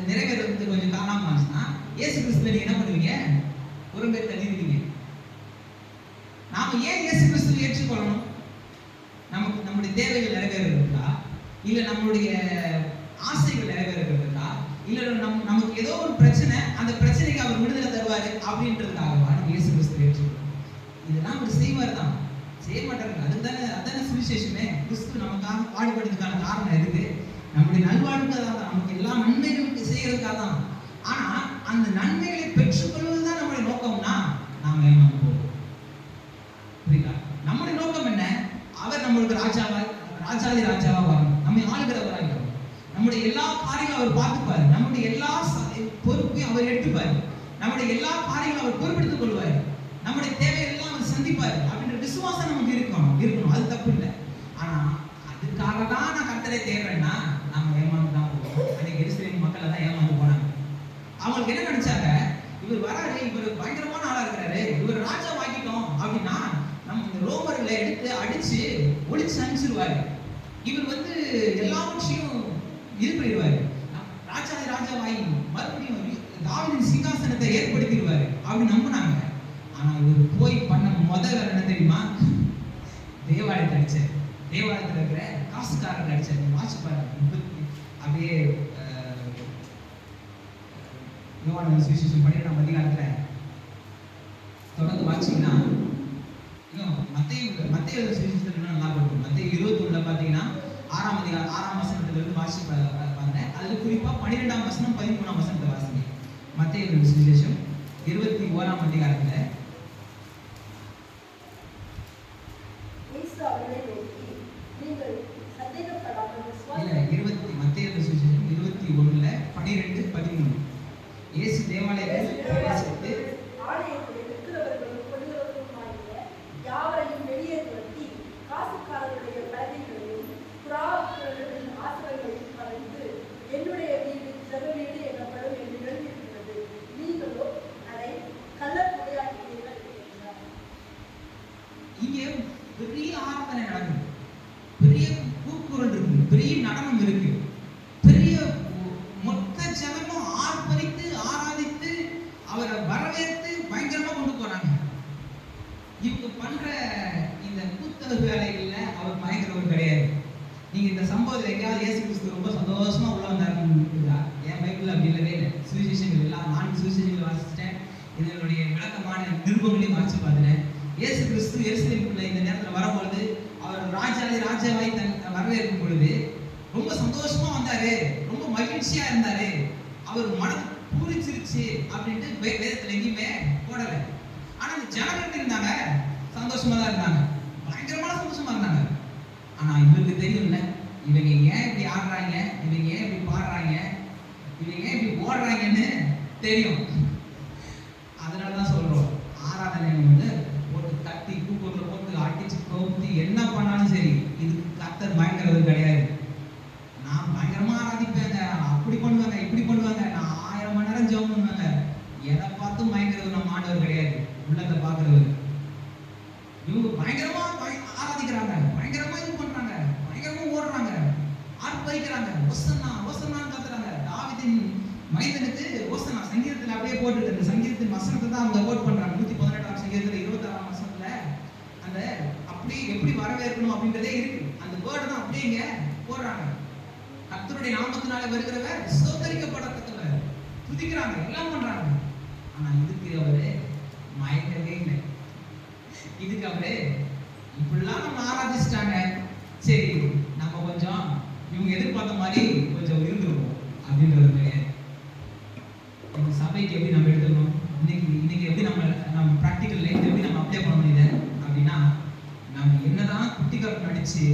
[SPEAKER 1] நிறைவேறதுக்கு கொஞ்சம் காரணமா இருந்துச்சுன்னா இயேசு கிறிஸ்துவை நீங்க என்ன பண்ணுவீங்க? ஒரு பேர் தள்ளிடுவீங்க. நாம ஏன் இயேசு கிறிஸ்துவை ஏற்றுக்கொள்ளணும்? நம்முடைய தேவைகள் நிறைவேறதுக்கா, இல்ல நம்மளுடைய ஆசைகள் நிறைவேறதுக்கா, இல்ல நமக்கு ஏதோ ஒரு பிரச்சனை, அந்த பிரச்சனைக்கு அவர் விடுதலை தருவாரு அப்படின்றதுக்காகவா நம்ம இயேசு கிறிஸ்துவை ஏற்றுக்கொள்ளணும்? இதெல்லாம் அவர் செய்வார் தான், செய்ய மாட்டாரு. அதுதானே சுவிசேஷமே. கிறிஸ்து நமக்காக பாடுபடுறதுக்கான காரணம் எதுக்கு? நம்முடைய நல்வாழ்வுக்காக தான், நமக்கு எல்லா நன்மைகளும் செய்யறதுக்காக தான். ஆனா அந்த நன்மைகளை பெற்றுக்கொள்வதுதான் நம்முடைய நோக்கம்னா நாம ஏமாந்து போவோம். புரியுதா? நம்முடைய நோக்கம் என்ன? அவர் நம்மளுக்கு ராஜாதி ராஜாவா வரணும், நம்மை ஆளுகிறவராக இருக்கணும், நம்முடைய எல்லா காரியங்களும் அவர் பார்த்துப்பாரு, நம்முடைய எல்லா பொறுப்பையும் அவர் எடுத்துப்பாரு, நம்முடைய எல்லா காரியங்களும் அவர் பொறுப்பெடுத்துக் கொள்வார், நம்முடைய தேவையெல்லாம் அவர் சந்திப்பாரு அப்படின்ற விசுவாசம் நமக்கு இருக்கணும். அது தப்பு இல்லை. ஆனா அதுக்காக தான் நான் கர்த்தரை தேடுறேன்னா நாம ஏமாந்து தான் போவோம். அன்னைக்கு எருசலேம் மக்கள் தான் ஏமாந்து போனாங்க. அவங்களுக்கு என்ன நினைச்சாங்க? இவர் வராரு, இவர் பயங்கரமான ஆளா இருக்கிறாரு, இவர் ராஜா வாங்கிட்டோம் அப்படின்னா நம்ம இந்த ரோமர்களை எடுத்து அடிச்சு ஒளிச்சு அனுப்பிச்சிருவாரு, இவர் எல்லாவற்றையும் இது பண்ணிடுவாரு, ராஜாவாகி மறுபடியும் தாவீதின் சிங்காசனத்தை ஏற்படுத்திடுவாரு அப்படின்னு நம்பினாங்க. ஆனா இவர் போய் பண்ண முதல் வேலை என்ன தெரியுமா? தேவாலயத்தை அடிச்சார். தேவாலயத்தில் இருக்கிற காசுக்காரர்கள் அடிச்சார். வாட்சி பாருங்க, அப்படியே யோவான் சுவிசேஷம் 12ஆம் அதிகாரத்துல தொடர்ந்து வாட்சிங்கன்னா மத்தேயு சுவிசேஷத்துல இன்னும் நல்லா இருக்கும். மத்தேயு 21ல பாத்தீங்கன்னா 6ஆம் வசனத்துல இருந்து வாசி பாருங்க. அதுல குறிப்பா 12ஆம் வசனம் 13ஆம் வசனத்தை வாசிங்க. மத்தேயு சுவிசேஷம் 21ஆம் அதிகாரத்துல மத்தேயு சுவிசேஷம் 21ல 12 13 இயேசு தேவாலயத்தில் பிரவேசித்து
[SPEAKER 2] யாவரையும் வெளியே துரத்தி காசுக்காரருடைய பலகைகளையும் புறாக்களின் ஆசிரியர்களையும் கலைந்து என்னுடைய வீடு ஜெப வீடு எனப்படும் என்று எழுதியிருக்கிறது, நீங்களோ அதை கள்ளக்குறையாக்கிறீர்கள் என்றார்.
[SPEAKER 1] இங்கே பெரிய ஆராதனை நடக்குது, பெரிய கூக்குரல் இருக்கு, பெரிய நடனம் இருக்கு, பெரிய மொத்த ஜனமும் ஆர்ப்பரித்து ஆராதித்து அவரை வரவேற்று பயங்கரமா கொண்டு போறாங்க. இவங்க பண்ற இந்த கூத்தல் வேலைகள்ல அவர் பயங்கரவர் கிடையாது. நீங்க இந்த சம்பவத்தில் எங்கேயாவது இயேசு கிறிஸ்து ரொம்ப சந்தோஷமா உள்ள வந்தாருன்னு என் பைபிள்ல அப்படி இல்லவே இல்லை. சுவிசேஷங்கள் எல்லாம் 4 சுவிசேஷங்களை வாசிச்சிட்டேன், இதனுடைய விளக்கமான நிருபங்களையும் வாசிச்சு பார்த்துட்டேன். இயேசு கிறிஸ்து எருசலேமுக்குள்ள இந்த நேரத்தில் வரும்பொழுது அவர் ராஜாவாய் வரவேற்கும் பொழுது ரொம்ப சந்தோஷமா வந்தாரு, ரொம்ப மகிழ்ச்சியா இருந்தாரு, அவர் மனது பூரிச்சிருச்சு அப்படின்ட்டு வேதத்துல எங்கேயுமே போடல. ஆனா இந்த ஜனங்கள் இருந்தாங்க, சந்தோஷமா தான் இருந்தாங்க, பயங்கரமான சந்தோஷமா இருந்தாங்க. ஆனா இவருக்கு தெரியும்ல, இவங்க ஏன் இப்படி ஆடுறாங்க, இவங்க ஏன் இப்படி பாடுறாங்க, இவங்க ஏன் இப்படி ஓடுறாங்கன்னு தெரியும். அதனாலதான் சொல்றோம், ஆராதனை போட்டு தட்டி கூக்குரல போட்டு அடிச்சு கோபத்தி என்ன பண்ணாலும் சரி, இதுக்கு கர்த்தர் பயங்கரவர் கிடையாது. நான் பயங்கரமா ஆராதிப்பேங்க, அப்படி பண்ணுவாங்க இப்படி பண்ணுவாங்க, நான் 1000 மணி நேரம் ஜெபம் பண்ணுவாங்க, எதை பார்த்தும் பயங்கரவர் நம்ம ஆண்டவர் கிடையாது, உள்ளத்தை பார்க்கிறவர். இவங்க பயங்கரமா ஆராதிக்கிறாங்க, பயங்கரமா இது பண்றாங்க, பயங்கரமா ஓடுறாங்க, ஆர்ப்பரிக்கிறாங்க, ஓசன்னா ஓசன்னான்னு கத்துறாங்க. தாவீதின் மைந்தனுக்கு ஓசன்னா சங்கீதத்துல அப்படியே போட்டுட்டு, அந்த சங்கீதத்தின் வசனத்தை தான் அவங்க கோட் பண்றாங்க. 118ஆம் சங்கீதத்துல 26ஆம் வசனத்துல அந்த அப்படி எப்படி வரவேற்கணும் அப்படின்றதே இருக்கு, அந்த வேர்டு தான் அப்படியே இங்க போடுறாங்க. கர்த்தருடைய நாமத்தினால வருகிறவர் ஸ்தோத்தரிக்கப்படத்தக்கவர், துதிக்கிறாங்க, எல்லாம் பண்றாங்க. ஆனா இதுக்கு அவரு மயக்கவே இல்லை. இதுக்கு அவரு இப்படிலாம் நம்ம ஆராதிச்சிட்டாங்க, சரி நம்ம கொஞ்சம் இவங்க எதிர்பார்த்த மாதிரி கொஞ்சம் இருந்துருவோம் அப்படின்றது கிடையாது. இந்த சபைக்கு எப்படி நம்ம எடுத்துக்கணும், இன்னைக்கு எப்படி நம்ம ப்ராக்டிக்கல் லைஃப் எப்படி நம்ம அப்ளை பண்ண முடியுது அப்படின்னா, நம்ம என்னதான் குட்டிக்காரன் நடிச்சு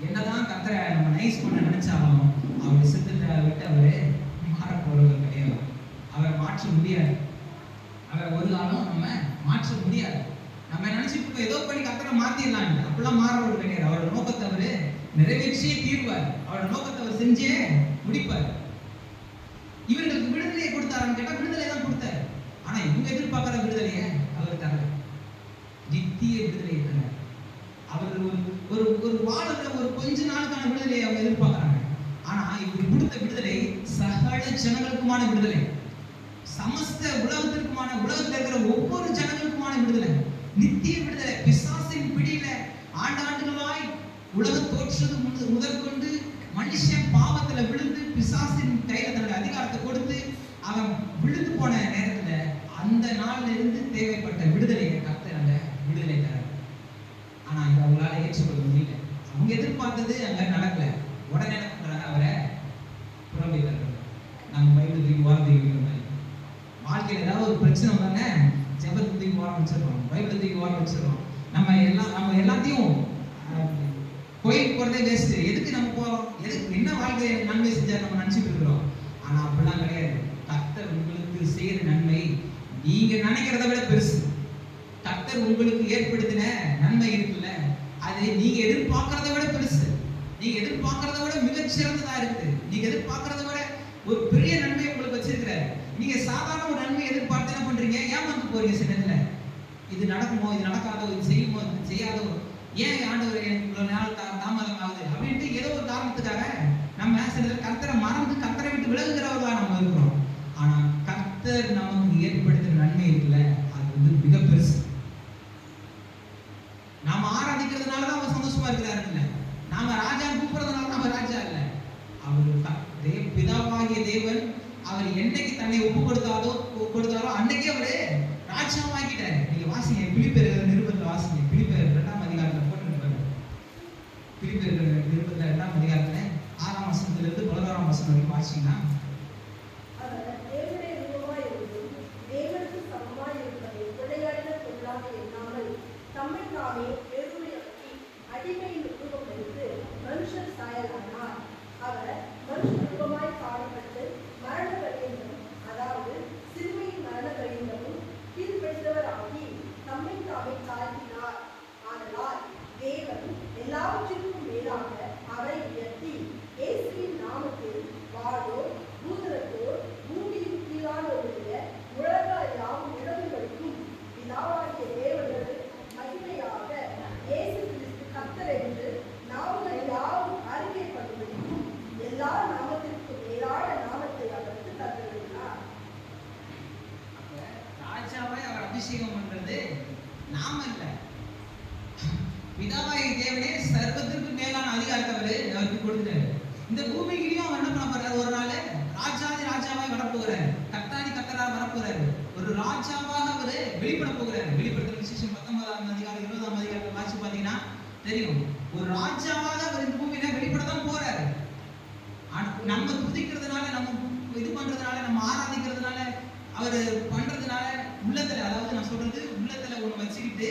[SPEAKER 1] என்னதான் கர்த்தரை நம்ம நைஸ் பண்ண நினைச்சாலும் அவருடைய சித்தத்தை விட்டு அவரு மாற போறவர் கிடையாது. அவரை மாற்ற முடியாது, அவரை ஒரு காலம் நம்ம மாற்ற முடியாது. நம்ம நினைச்சிட்டு இருக்கோம் ஏதோ பண்ணி கர்த்தரை மாத்திடலாம். அப்படிலாம் மாறவர் கிடையாது. அவரோட நோக்கத்தை அவரு நிறைவேற்றியே தீர்வார். அவரோட நோக்கத்தை அவர் செஞ்சே முடிப்பார். இவர்களுக்கு விடுதலையை கொடுத்தாரான்னு கேட்டா விடுதலை தான் கொடுத்தாரு. ஆனா இவங்க எதிர்பார்க்கிற விடுதலையை அவர் தரல. நித்திய விடுதலையை தரல. அவர்கள் ஒரு ஒரு வாழ்க்கை ஒரு கொஞ்ச நாளுக்கான விடுதலையை அவங்க எதிர்பார்க்கறாங்க. ஆனா இவர் கொடுத்த விடுதலை சகல ஜனங்களுக்குமான விடுதலை, சமஸ்த உலகத்திற்குமான, உலகத்தில் இருக்கிற ஒவ்வொரு ஜனங்களுக்குமான விடுதலை, நித்திய விடுதலை. பிசாசின் பிடியில ஆண்டாண்டுகளாய் உலக தோற்றது முதற்கொண்டு மனுஷன் பாவத்துல விழுந்து பிசாசின் கையில தன்னுடைய அதிகாரத்தை கொடுத்து அவன் விழுந்து போன நேரத்துல அந்த நாள்ல இருந்து தேவைப்பட்ட விடுதலையை கர்த்தர் அந்த விடுதலை தர. ஆனா இதை அவங்களால ஏற்றுக்கொள்ள முடியல. அவங்க எதிர்பார்த்தது அங்க நடக்கல. உடனே என்ன பண்றாங்க? அவரை புறம்பே தர்றாங்க. நம்ம பைபிள் தூக்கி ஓரம் தூக்கிக்கிற மாதிரி. வாழ்க்கையில ஏதாவது ஒரு பிரச்சனை வந்தானே ஜெபத்தை தூக்கி ஓரம் வச்சிடறோம், பைபிளை தூக்கி ஓரம் வச்சிடறோம். நம்ம எல்லாத்தையும் கோயிலுக்கு போறதே வேஸ்ட். எதுக்கு நம்ம போறோம்? எதுக்கு என்ன வாழ்க்கை நன்மை செஞ்சா நம்ம நினைச்சிட்டு இருக்கிறோம். ஆனா அப்படிலாம் கிடையாது. கர்த்தர் உங்களுக்கு செய்யற நன்மை நீங்க நினைக்கிறத விட பெருசு. கர்த்தர் உங்களுக்கு ஏற்படுத்தின நன்மை இருக்குல்ல, அது நீங்க எதிர்பார்க்கறத விட பெருசு. நீங்க எதிர்பார்க்கறத விட மிகச்சிறந்ததா இருக்கு. நீங்க எதிர்பார்க்கறத விட ஒரு பெரிய நன்மை உங்களுக்கு வச்சிருக்கிறாரு. நீங்க சாதாரண ஒரு நன்மை எதிர்பார்த்து என்ன பண்றீங்க? ஏமாந்து போறீங்க. சில நேரத்துல இது நடக்குமோ, இது நடக்காதோ, இது செய்யுமோ, இது செய்யாதோ, ஏன் ஆண்டவர் எனக்கு இவ்வளவு நாள் தாமதம் ஆகுது அப்படின்ட்டு ஏதோ ஒரு காரணத்துக்காக நம்ம சில கர்த்தரை மறந்து கர்த்தரை விட்டு விலகுகிறவர்களா நம்ம இருக்கிறோம். ஆனா கர்த்தர் நமக்கு ஏற்படுத்துற நன்மை இருக்குல்ல, அது வந்து மிக பெருசு. நாம ஆராதிக்கிறதுனாலதான் அவர் சந்தோஷமா இருக்கிறாரு இல்ல, நாம ராஜா கூப்பிடுறதுனால நம்ம ராஜா இல்ல. அவர் பிதாவாகிய தேவன் அவர் என்னைக்கு தன்னை ஒப்பு கொடுத்தாரோ அன்னைக்கு அவரு ராஜாவாக்கிட்டாரு. நீங்க வாசிங்க, பிலிப்பியர் நிருபத்துல வாசிங்க. பிலிப்பியர் 2ஆம் அதிகாரத்துல போட்டுருப்பாரு. பிலிப்பியர் நிருபத்துல 2ஆம் அதிகாரத்துல 6ஆம் வசனத்துல இருந்து 11ஆம் வசனம் வரைக்கும் வாசிங்கன்னா,
[SPEAKER 2] எல்லாவற்றிற்கும் மேலாக அவரை உயர்த்தி இயேசுவின் நாமத்தில் வாழோர் பூதரத்தோர் பூமியின் கீழானோருடைய உலக யாவும் இடங்களுக்கும் பிதாவாகிய தேவனுக்கு மகிமையாக இயேசு கிறிஸ்து கர்த்தர் என்று நாமங்கள் யாவும் அறிக்கைப்படுவதற்கும் எல்லா நாமத்திற்கும் மேலான நாமத்தை அவருக்கு தந்திருக்கிறார்.
[SPEAKER 1] ராஜாவை அவர் அபிஷேகம் பண்றது நாம இல்ல, பிதாவாகிய தேவனே சர்வத்திற்கு மேலான அதிகாரத்தை அவருக்கு கொடுத்துட்டாரு. இந்த பூமியிலையும் அவர் என்ன பண்ண போறாரு? ஒரு நாள் ராஜாதி ராஜாவாய் வரப்போகிறாரு, கர்த்தாதி கர்த்தரா வரப்போறாரு. ஒரு ராஜாவாக அவரு வெளிப்பட போகிறாரு. வெளிப்படுத்துற விசேஷம் 19ஆம் அதிகாரம் 20ஆம் அதிகாரத்தை வாசிச்சு பாத்தீங்கன்னா தெரியும். ஒரு ராஜாவாக அவர் இந்த பூமியில வெளிப்படத்தான் போறாரு. நம்ம துதிக்கிறதுனால, நம்ம இது பண்றதுனால, நம்ம ஆராதிக்கிறதுனால, அவர் பண்றதுனால உள்ளத்துல, அதாவது நான் சொல்றது உள்ளத்துல ஒண்ணு வச்சுக்கிட்டு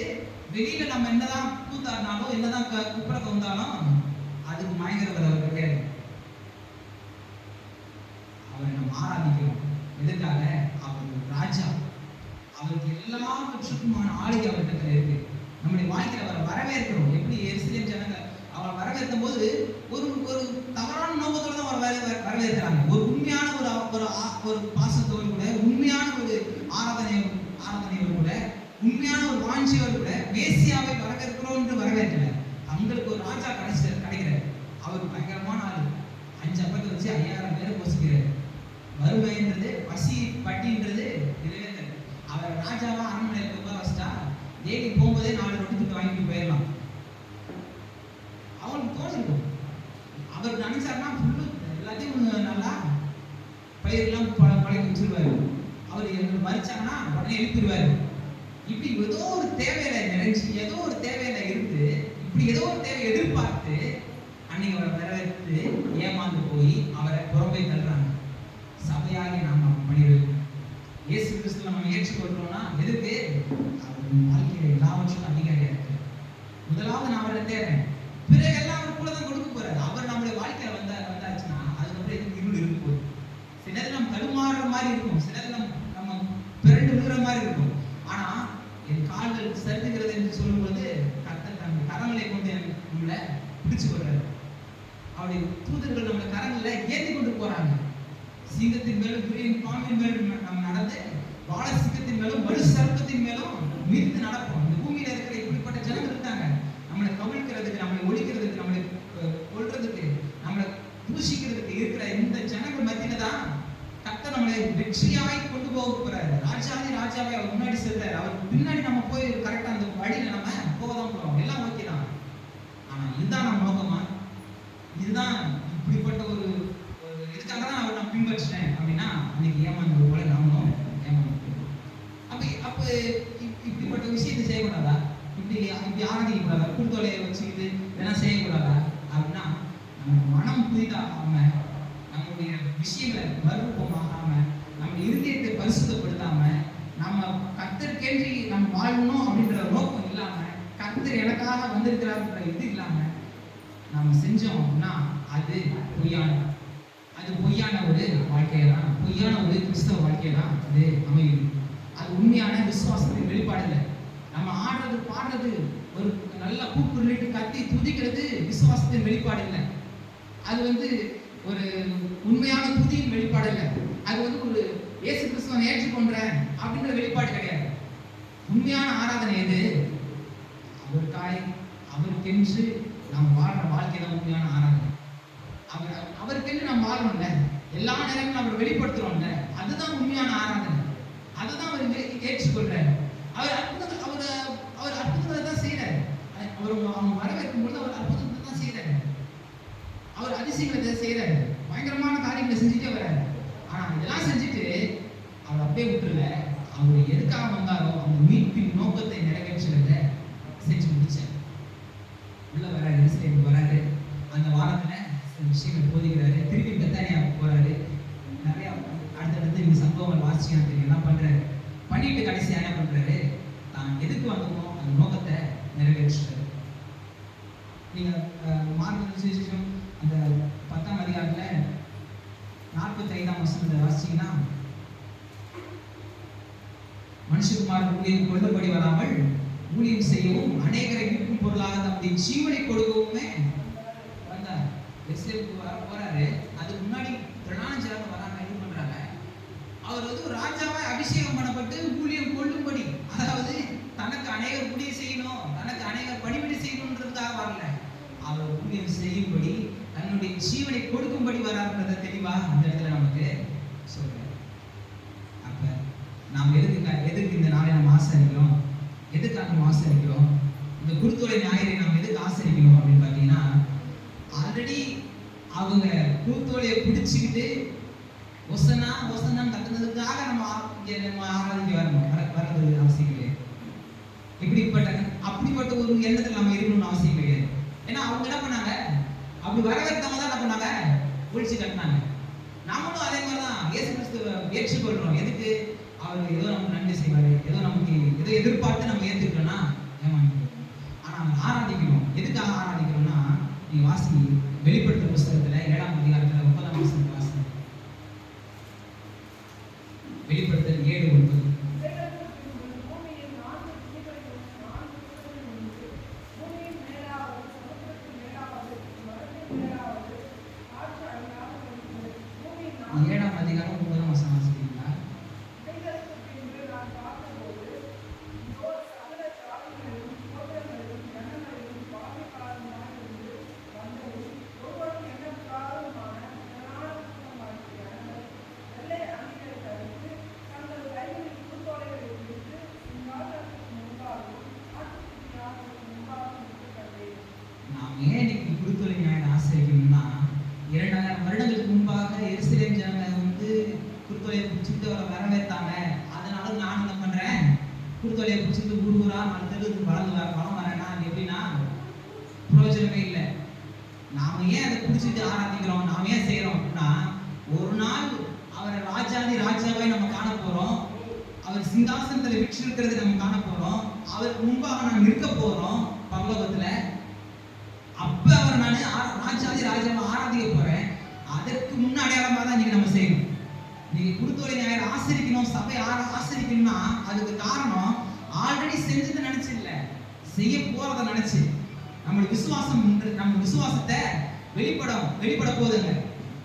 [SPEAKER 1] வெளியில நம்ம என்னதான் கூத்தாடினாலும் என்னதான் குப்புற வந்தாலும் அதுக்கு மயங்கிறவர் அவர் கிடையாது. அவரை நம்ம ஆராதிக்கிறோம். எதுக்காக? அவர் ராஜா. அவருக்கு எல்லாவற்றுக்குமான ஆளுகை அவர்கிட்ட இருக்கு. நம்முடைய வாழ்க்கையில அவரை வரவேற்கிறோம். எப்படி எருசலேம் ஜனங்க அவரை வரவேற்கும் போது ஒரு ஒரு தவறான நோக்கத்தோட தான் அவர் வரவேற்கிறாங்க. ஒரு உண்மையான ஒரு பாசத்தோடு கூட, உண்மையான ஒரு ஆராதனையோடு கூட, உண்மையான ஒரு வாஞ்சியோடு கூட மேசியாவை வரவேற்கிறோம் என்று வரவேற்கல. அவங்களுக்கு ஒரு ராஜா கிடைக்கிறார். அவர் பயங்கரமான ஆளு. 5 அப்பத்தை வச்சு 5000 பேரை போசிக்கிறார். வறுமைன்றது, பசி பட்டின்றது இதுவே இல்லை. அவர் ராஜாவா அரண்மனையில் உட்கார வச்சுட்டா டெய்லி போகும்போதே 4 ரொட்டி துண்டு வாங்கிட்டு போயிடலாம். அவங்களுக்கு தோணிருக்கும். அவர் நினைச்சாருன்னா ஃபுல்லு எல்லாத்தையும் நல்லா பயிரெல்லாம் பழக்கி வச்சிருவாரு. அவர் எங்களுக்கு மறிச்சாங்கன்னா உடனே எழுப்பிடுவாரு. இப்படி ஏதோ ஒரு தேவையில நிறைஞ்சி, ஏதோ ஒரு தேவையில இருந்து, இப்படி ஏதோ ஒரு தேவை எதிர்பார்த்து அன்னைக்கு அவரை வரவேற்று ஏமாந்து போய் அவரை புறம்பே தள்ளுறாங்க. சபையாகி நாம பண்ணிடுவோம். இயேசு கிறிஸ்து நம்ம ஏற்றுக்கொள்றோம்னா எதுக்கு? அவர் வாழ்க்கையில எல்லாவற்றுக்கும் அதிகாரியா இருக்கு. முதலாவது நான் அவரை தேடுறேன், பிறகு எல்லாம் அவர் கூட தான் கொடுக்க போறாரு. அவர் நம்மளுடைய வாழ்க்கையில வந்தாச்சுன்னா அதுக்கப்புறம் எதுக்கு இருள் இருக்க போகுது? சில நேரம் நம்ம தடுமாறுற மாதிரி இருக்கும், சில நேரம் நம்ம பிறண்டு விழுற மாதிரி இருக்கும். ஆனா என் கால்கள் சரிந்துகிறது பிடிச்சு கொள்றாரு. அவருடைய தூதர்கள் நம்ம கரங்கள்ல ஏந்தி கொண்டு போறாங்க. சிங்கத்தின் மேலும் புலியின் பாம்பின் மேலும் நம்ம நடந்து வாழ சிங்கத்தின் மேலும் வலு சர்ப்பத்தின் மேலும் மீது நடப்போம். இந்த பூமியில இருக்கிற இப்படிப்பட்ட ஜனங்கள் இருக்காங்க. நம்மளை கவிழ்க்கிறதுக்கு, நம்மளை ஒழிக்கிறதுக்கு, நம்மளை கொல்றதுக்கு, நம்மளை தூஷிக்கிறதுக்கு இருக்கிற இந்த ஜனங்கள் மத்தியில தான் கர்த்தர் நம்மளை வெற்றியாய் கொண்டு போக போறாரு. ராஜாதி ராஜாவை அவர் முன்னாடி செல்றாரு. அவர் பின்னாடி நம்ம போய் கரெக்டா அந்த வழியில நம்ம போகதான் போறோம். எல்லாம் ஓகே தான். ஆனா இதுதான் நம்ம நோக்கமா? இதுதான் இப்படிப்பட்ட ஒரு இதுக்காக தான் அவர் நான் பின்பற்றேன் அப்படின்னா அன்னைக்கு ஏமாந்து போல நாமளும் ஏமாந்து. அப்ப இப்படிப்பட்ட விஷயத்தை செய்யக்கூடாதா? இப்படி ஆராதிக்க கூடாதா? குருத்தோலையை வச்சுக்கிட்டு இதெல்லாம் செய்யக்கூடாதா அப்படின்னா, நம்ம மனம் புதிதாகாம, நம்முடைய விஷயங்களை மறுரூபமாகாம, நம்ம இருதயத்தை பரிசுத்தப்படுத்தாம, நம்ம கர்த்தருக்கேன்றி நம்ம வாழணும் அப்படின்ற நோக்கம் இல்லாம, கர்த்தர் எனக்காக வந்திருக்கிறாருன்ற இது இல்லாம நம்ம செஞ்சோம் அப்படின்னா அது பொய்யான ஒரு வாழ்க்கையை தான், பொய்யான ஒரு கிறிஸ்தவ வாழ்க்கையை தான் அது அமையும். அது உண்மையான விசுவாசத்தின் வெளிப்பாடு இல்லை. நம்ம ஆடுறது பாடுறது, ஒரு நல்லா கூப்பிட்டு கத்தி துதிக்கிறது விசுவாசத்தின் வெளிப்பாடு இல்லை. அது ஒரு உண்மையான துதியின் வெளிப்பாடு இல்லை. அது ஒரு இயேசு கிறிஸ்துவை ஏற்றுக்கொண்டேன் அப்படின்ற வெளிப்பாடு கிடையாது. உண்மையான ஆராதனை எது? அவருக்கென்று நாம் வாழ்ற வாழ்க்கை தான் உண்மையான ஆராதனை. அவருக்கென்று நாம் வாழணும்ல, எல்லா நேரங்களும் அவர் வெளிப்படுத்துறோம்ல, அதுதான் உண்மையான ஆராதனை. அதுதான் அவர் ஏற்றுக்கொள்றாரு. அவர் அற்புதங்களை தான் செய்யறாரு. அவங்க வரவேற்கும் பொழுது அவர் அற்புதத்தை தான் செய்யறாரு. அவர் அதிசயங்களை செய்யறாரு. பயங்கரமான காரியங்களை செஞ்சுட்டே வர்றாரு. ஆனா இதெல்லாம் செஞ்சுட்டு அவர் அப்படியே விட்டுருல. அவர் எதுக்காக வந்தாரோ அந்த மீட்பின் நோக்கத்தை நிறைவேற்றுறத செஞ்சு முடிச்சார். உள்ள வராரு, எருசலேமுக்கு வராரு. அந்த வாரத்துல சில விஷயங்கள் போதிக்கிறாரு. திருப்பி பெத்தானியாவுக்கு போறாரு. நிறைய அடுத்தடுத்து இந்த சம்பவங்கள் வாசிச்சு என்ன பண்றாரு, பண்ணிட்டு கடைசியா என்ன பண்றாரு, தான் எதுக்கு வந்தோமோ அந்த நோக்கத்தை நிறைவேற்றுறாரு. நீங்க மார்க் சுவிசேஷம் அந்த 10ஆம் அதிகாரத்துல 45ஆம் வசனத்தை வாசிச்சீங்கன்னா, மனுஷகுமாரன் ஊழியம் கொள்ளும்படி வராமல் ஊழியம் செய்யவும் அநேகரை மீட்கும் பொருளாக தம்முடைய ஜீவனை கொடுக்கவுமே வந்தார். எருசலேமுக்கு போறாரு. அதுக்கு முன்னாடி பிரதான ஜனங்க வராங்க. என்ன பண்றாங்க? அவர் ஒரு ராஜாவா அபிஷேகம் பண்ணப்பட்டு ஊழியம் கொள்ளும்படி, அதாவது தனக்கு அநேகர் ஊழியம் செய்யணும், தனக்கு அநேகர் பணிவிடை செய்யணும்ன்றதுக்காக வரல. அவர் ஊழியம் செய்யும்படி, தன்னுடைய ஜீவனை கொடுக்கும்படி வராருன்றத தெளிவா அந்த இடத்துல நமக்கு சொல்றாரு. அப்ப நாம் எதுக்கு இந்த நாளை நம்ம ஆசரிக்கிறோம்? எதுக்காக நம்ம ஆசரிக்கிறோம்? இந்த குருத்தோலை ஞாயிறை நாம் எதுக்கு ஆசரிக்கிறோம் அப்படின்னு பார்த்தீங்கன்னா, ஆல்ரெடி அவங்க குருத்தோலையை பிடிச்சிக்கிட்டு ஒசனான்னு கத்துனதுக்காக நம்ம ஆராதிக்க வர்றது அவசியம் கிடையாது. அப்படிப்பட்ட ஒரு எண்ணத்தில் நம்ம இருக்கணும்னு அவசியம் கிடையாது. ஏன்னா அவங்க என்ன பண்ணாங்க, அப்படி வரவேற்றவங்க தான் என்ன பண்ணாங்க, ஒழிச்சு கட்டினாங்க. நாமளும் அதே மாதிரிதான் இயேசு கிறிஸ்துவை ஏற்றுக்கொள்றோம். எதுக்கு? அவர் ஏதோ நமக்கு நன்மை செய்வாரு, ஏதோ நமக்கு ஏதோ எதிர்பார்த்து நம்ம ஏற்றுக்கிறோம்னா ஏமாந்துக்கிறோம். ஆனா ஆராதிக்கிறோம். எதுக்காக ஆராதிக்கிறோம்னா, நீங்க வாசி வெளிப்படுத்துற புஸ்தகத்துல 7ஆம் அதிகாரத்துல 9ஆம் வசனம் வாசி. வெளிப்படுத்தல் 7:9. குருத்தோலை ஞாயிறு ஆசரிக்கணும்னா, 2000 வருடங்களுக்கு முன்பாக எருசலேம் ஜனங்க குருத்தோலையை பிடிச்சிட்டு அவரை வரவேற்றாங்க. அதனால நான் என்ன பண்றேன், குருத்தோலையை பிடிச்சிட்டு ஊரா 4 தெருவுக்கு வளம் வரேன்னா அது எப்படின்னா பிரயோஜனமே இல்லை. நாம ஏன் அதை பிடிச்சிட்டு ஆராதிக்கிறோம், நாம ஏன் செய்யறோம் அப்படின்னா, ஒரு நாள் அவரை ராஜாவை நம்ம காண போறோம். அவர் சிங்காசனத்துல வீற்றிருக்கிறது நம்ம காண போறோம். அவருக்கு முன்பாக நாம் இருக்க போறோம் பரலோகத்துல. அப்ப அவர் நான் ராஜாவை ஆராதிக்க போறேன். அதற்கு முன்ன அடையாளமா தான் இன்னைக்கு நம்ம செய்யணும். நீங்க குருத்தோலை ஞாயிறு ஆசரிக்கணும், சபை ஆசரிக்கணும்னா அதுக்கு காரணம் ஆல்ரெடி செஞ்சதை நினைச்சு இல்ல, செய்ய போறதை நினைச்சு. நம்ம நம்முடைய விசுவாசம் நம்ம விசுவாசத்தை வெளிப்பட போகுதுங்க.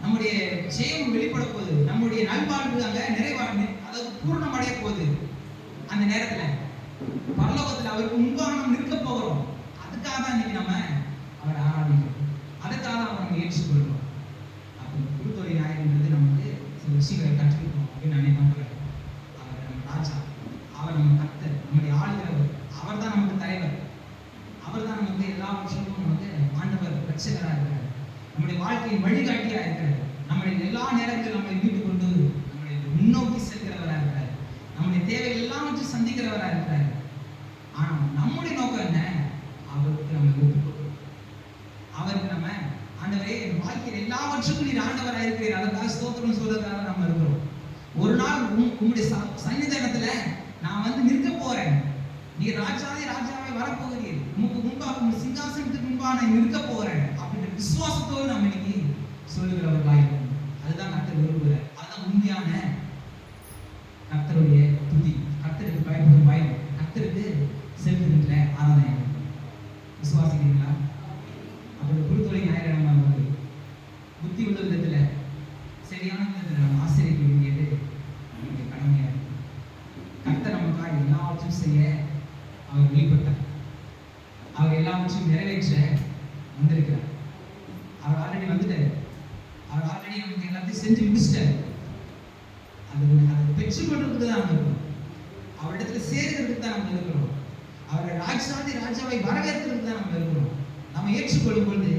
[SPEAKER 1] நம்முடைய ஜெயம் வெளிப்பட போகுது. நம்முடைய நல்வாழ்வு அங்க நிறைவாழ்வு, அதாவது பூரணம் அடைய போகுது. அந்த நேரத்துல பரலோகத்துல அவருக்கு முன்பாக நம்ம நிற்க போகிறோம். அதுக்காக தான் இன்னைக்கு நம்ம அவரை ஆராதிக்கிறோம். அதுக்காக தான் அவரை நம்ம ஏற்றுக்கொள்கிறோம். அப்போ குருத்தோலை ஞாயிறுன்றது நமக்கு சில விஷயங்களை கற்றுக்கணும் அப்படின்னு நான் நம்புறேன். அவர் நம்ம ராஜா, அவர் நம்ம கர்த்தர், நம்முடைய ஆளுகிறவர், அவர் தான் நமக்கு தலைவர், அவர் தான் நமக்கு எல்லா விஷயமும் நமக்கு ஆண்டவர், ரட்சகராக இருக்கிறார், நம்முடைய வாழ்க்கையின் வழிகாட்டியா இருக்கிறார், நம்முடைய எல்லா நேரத்திலும் நம்மை மீட்டு கொண்டு நம்முடைய முன்னோக்கி செல்கிறவராக இருக்கிறார், நம்முடைய தேவைகள் எல்லாவற்றையும் சந்திக்கிறவராக இருக்கிறார். ஆனா நம்முடைய நோக்கம் என்ன? அவருக்கு நம்ம ஒப்புக்கொடுக்கணும். அவருக்கு நம்ம ஆண்டவரே என் வாழ்க்கையில் எல்லாவற்றுக்கும் நீர் ஆண்டவராக இருக்கிறீர், அதற்காக ஸ்தோத்திரம் சொல்றதுக்காக நம்ம இருக்கிறோம். ஒரு நாள் உங்களுடைய சன்னிதானத்துல நான் வந்து நிற்க போறேன், நீர் ராஜாவே வரப்போகிறீர், உமக்கு முன்பாக உங்க சிங்காசனத்துக்கு முன்பாக நான் நிற்க போறேன் அப்படின்ற விசுவாசத்தோடு நம்ம இன்னைக்கு சொல்லுகிறவர்களாக இருக்கணும். அதுதான் கர்த்தர் விரும்புகிறார். அதுதான் உண்மையான கர்த்தருடைய துதி, கர்த்தருக்கு பயப்படும் பயம், கர்த்தருக்கு செலுத்துகின்ற ஆராதனை. விசுவாசிக்கிறீங்களா? அப்படி குருத்தோலை ஞாயிறு நம்ம புத்தி உள்ள விதத்துல, சரியான விதத்துல நம்ம ஆசிரியக்க வேண்டியது நம்முடைய கடமையா இருக்கு. கர்த்தர் நமக்காக எல்லாவற்றையும் செய்ய அவர் வெளிப்பட்டார். அவர் எல்லாவற்றையும் நிறைவேற்ற வந்திருக்கிறார். அவர் ஆல்ரெடி வந்துட்டார். அவர் ஆல்ரெடி நமக்கு எல்லாத்தையும் செஞ்சு முடிச்சிட்டார். அதை பெற்றுக்கொள்றதுக்கு தான் நம்ம இருக்கோம். அவரிடத்துல சேர்க்கிறதுக்கு தான் நம்ம இருக்கிறோம். அவரை ராஜாவை வரவேற்கிறதுக்கு தான் நம்ம இருக்கிறோம். நம்ம ஏற்றுக்கொள்ளும் பொழுது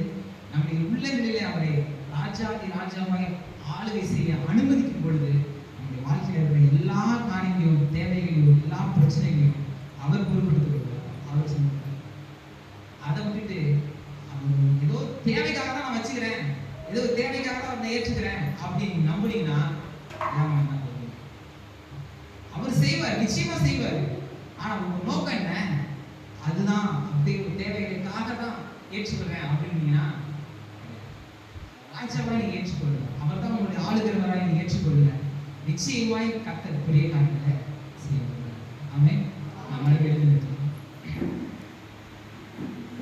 [SPEAKER 1] நம்முடைய உள்ளங்களிலே அவரை ராஜாவாக ஆளுகை செய்ய அனுமதிக்கும் பொழுது நம்முடைய வாழ்க்கையில் இருக்கிற எல்லா காரியங்களையும், தேவைகளையும், எல்லா பிரச்சனைகளையும் அவர் பொறுப்படுத்திக் கொள்வார். அவர் சொல்லுவார். அதை விட்டுட்டு ஏதோ தேவைக்காக தான் நான் வச்சுக்கிறேன், ஏதோ தேவைக்காக தான் நான் ஏற்றுக்கிறேன் அப்படின்னு நம்புனீங்கன்னா அவர் செய்வார், நிச்சயமா செய்வார். ஆனா உங்க நோக்கம் என்ன? அதுதான் அப்படி தேவைகளுக்காக தான் ஏற்றுக்கிறேன் அப்படின்னீங்கன்னா ராஜாவா நீங்க ஏற்றுக்கொள்ளுங்க. அவர் தான் உங்களுடைய ஆளுகிறவராய் நீங்க ஏற்றுக்கொள்ளுங்க. நிச்சயமாய் கர்த்தர் பெரிய காரியங்களை செய்ய போகிறார். ஆமென்.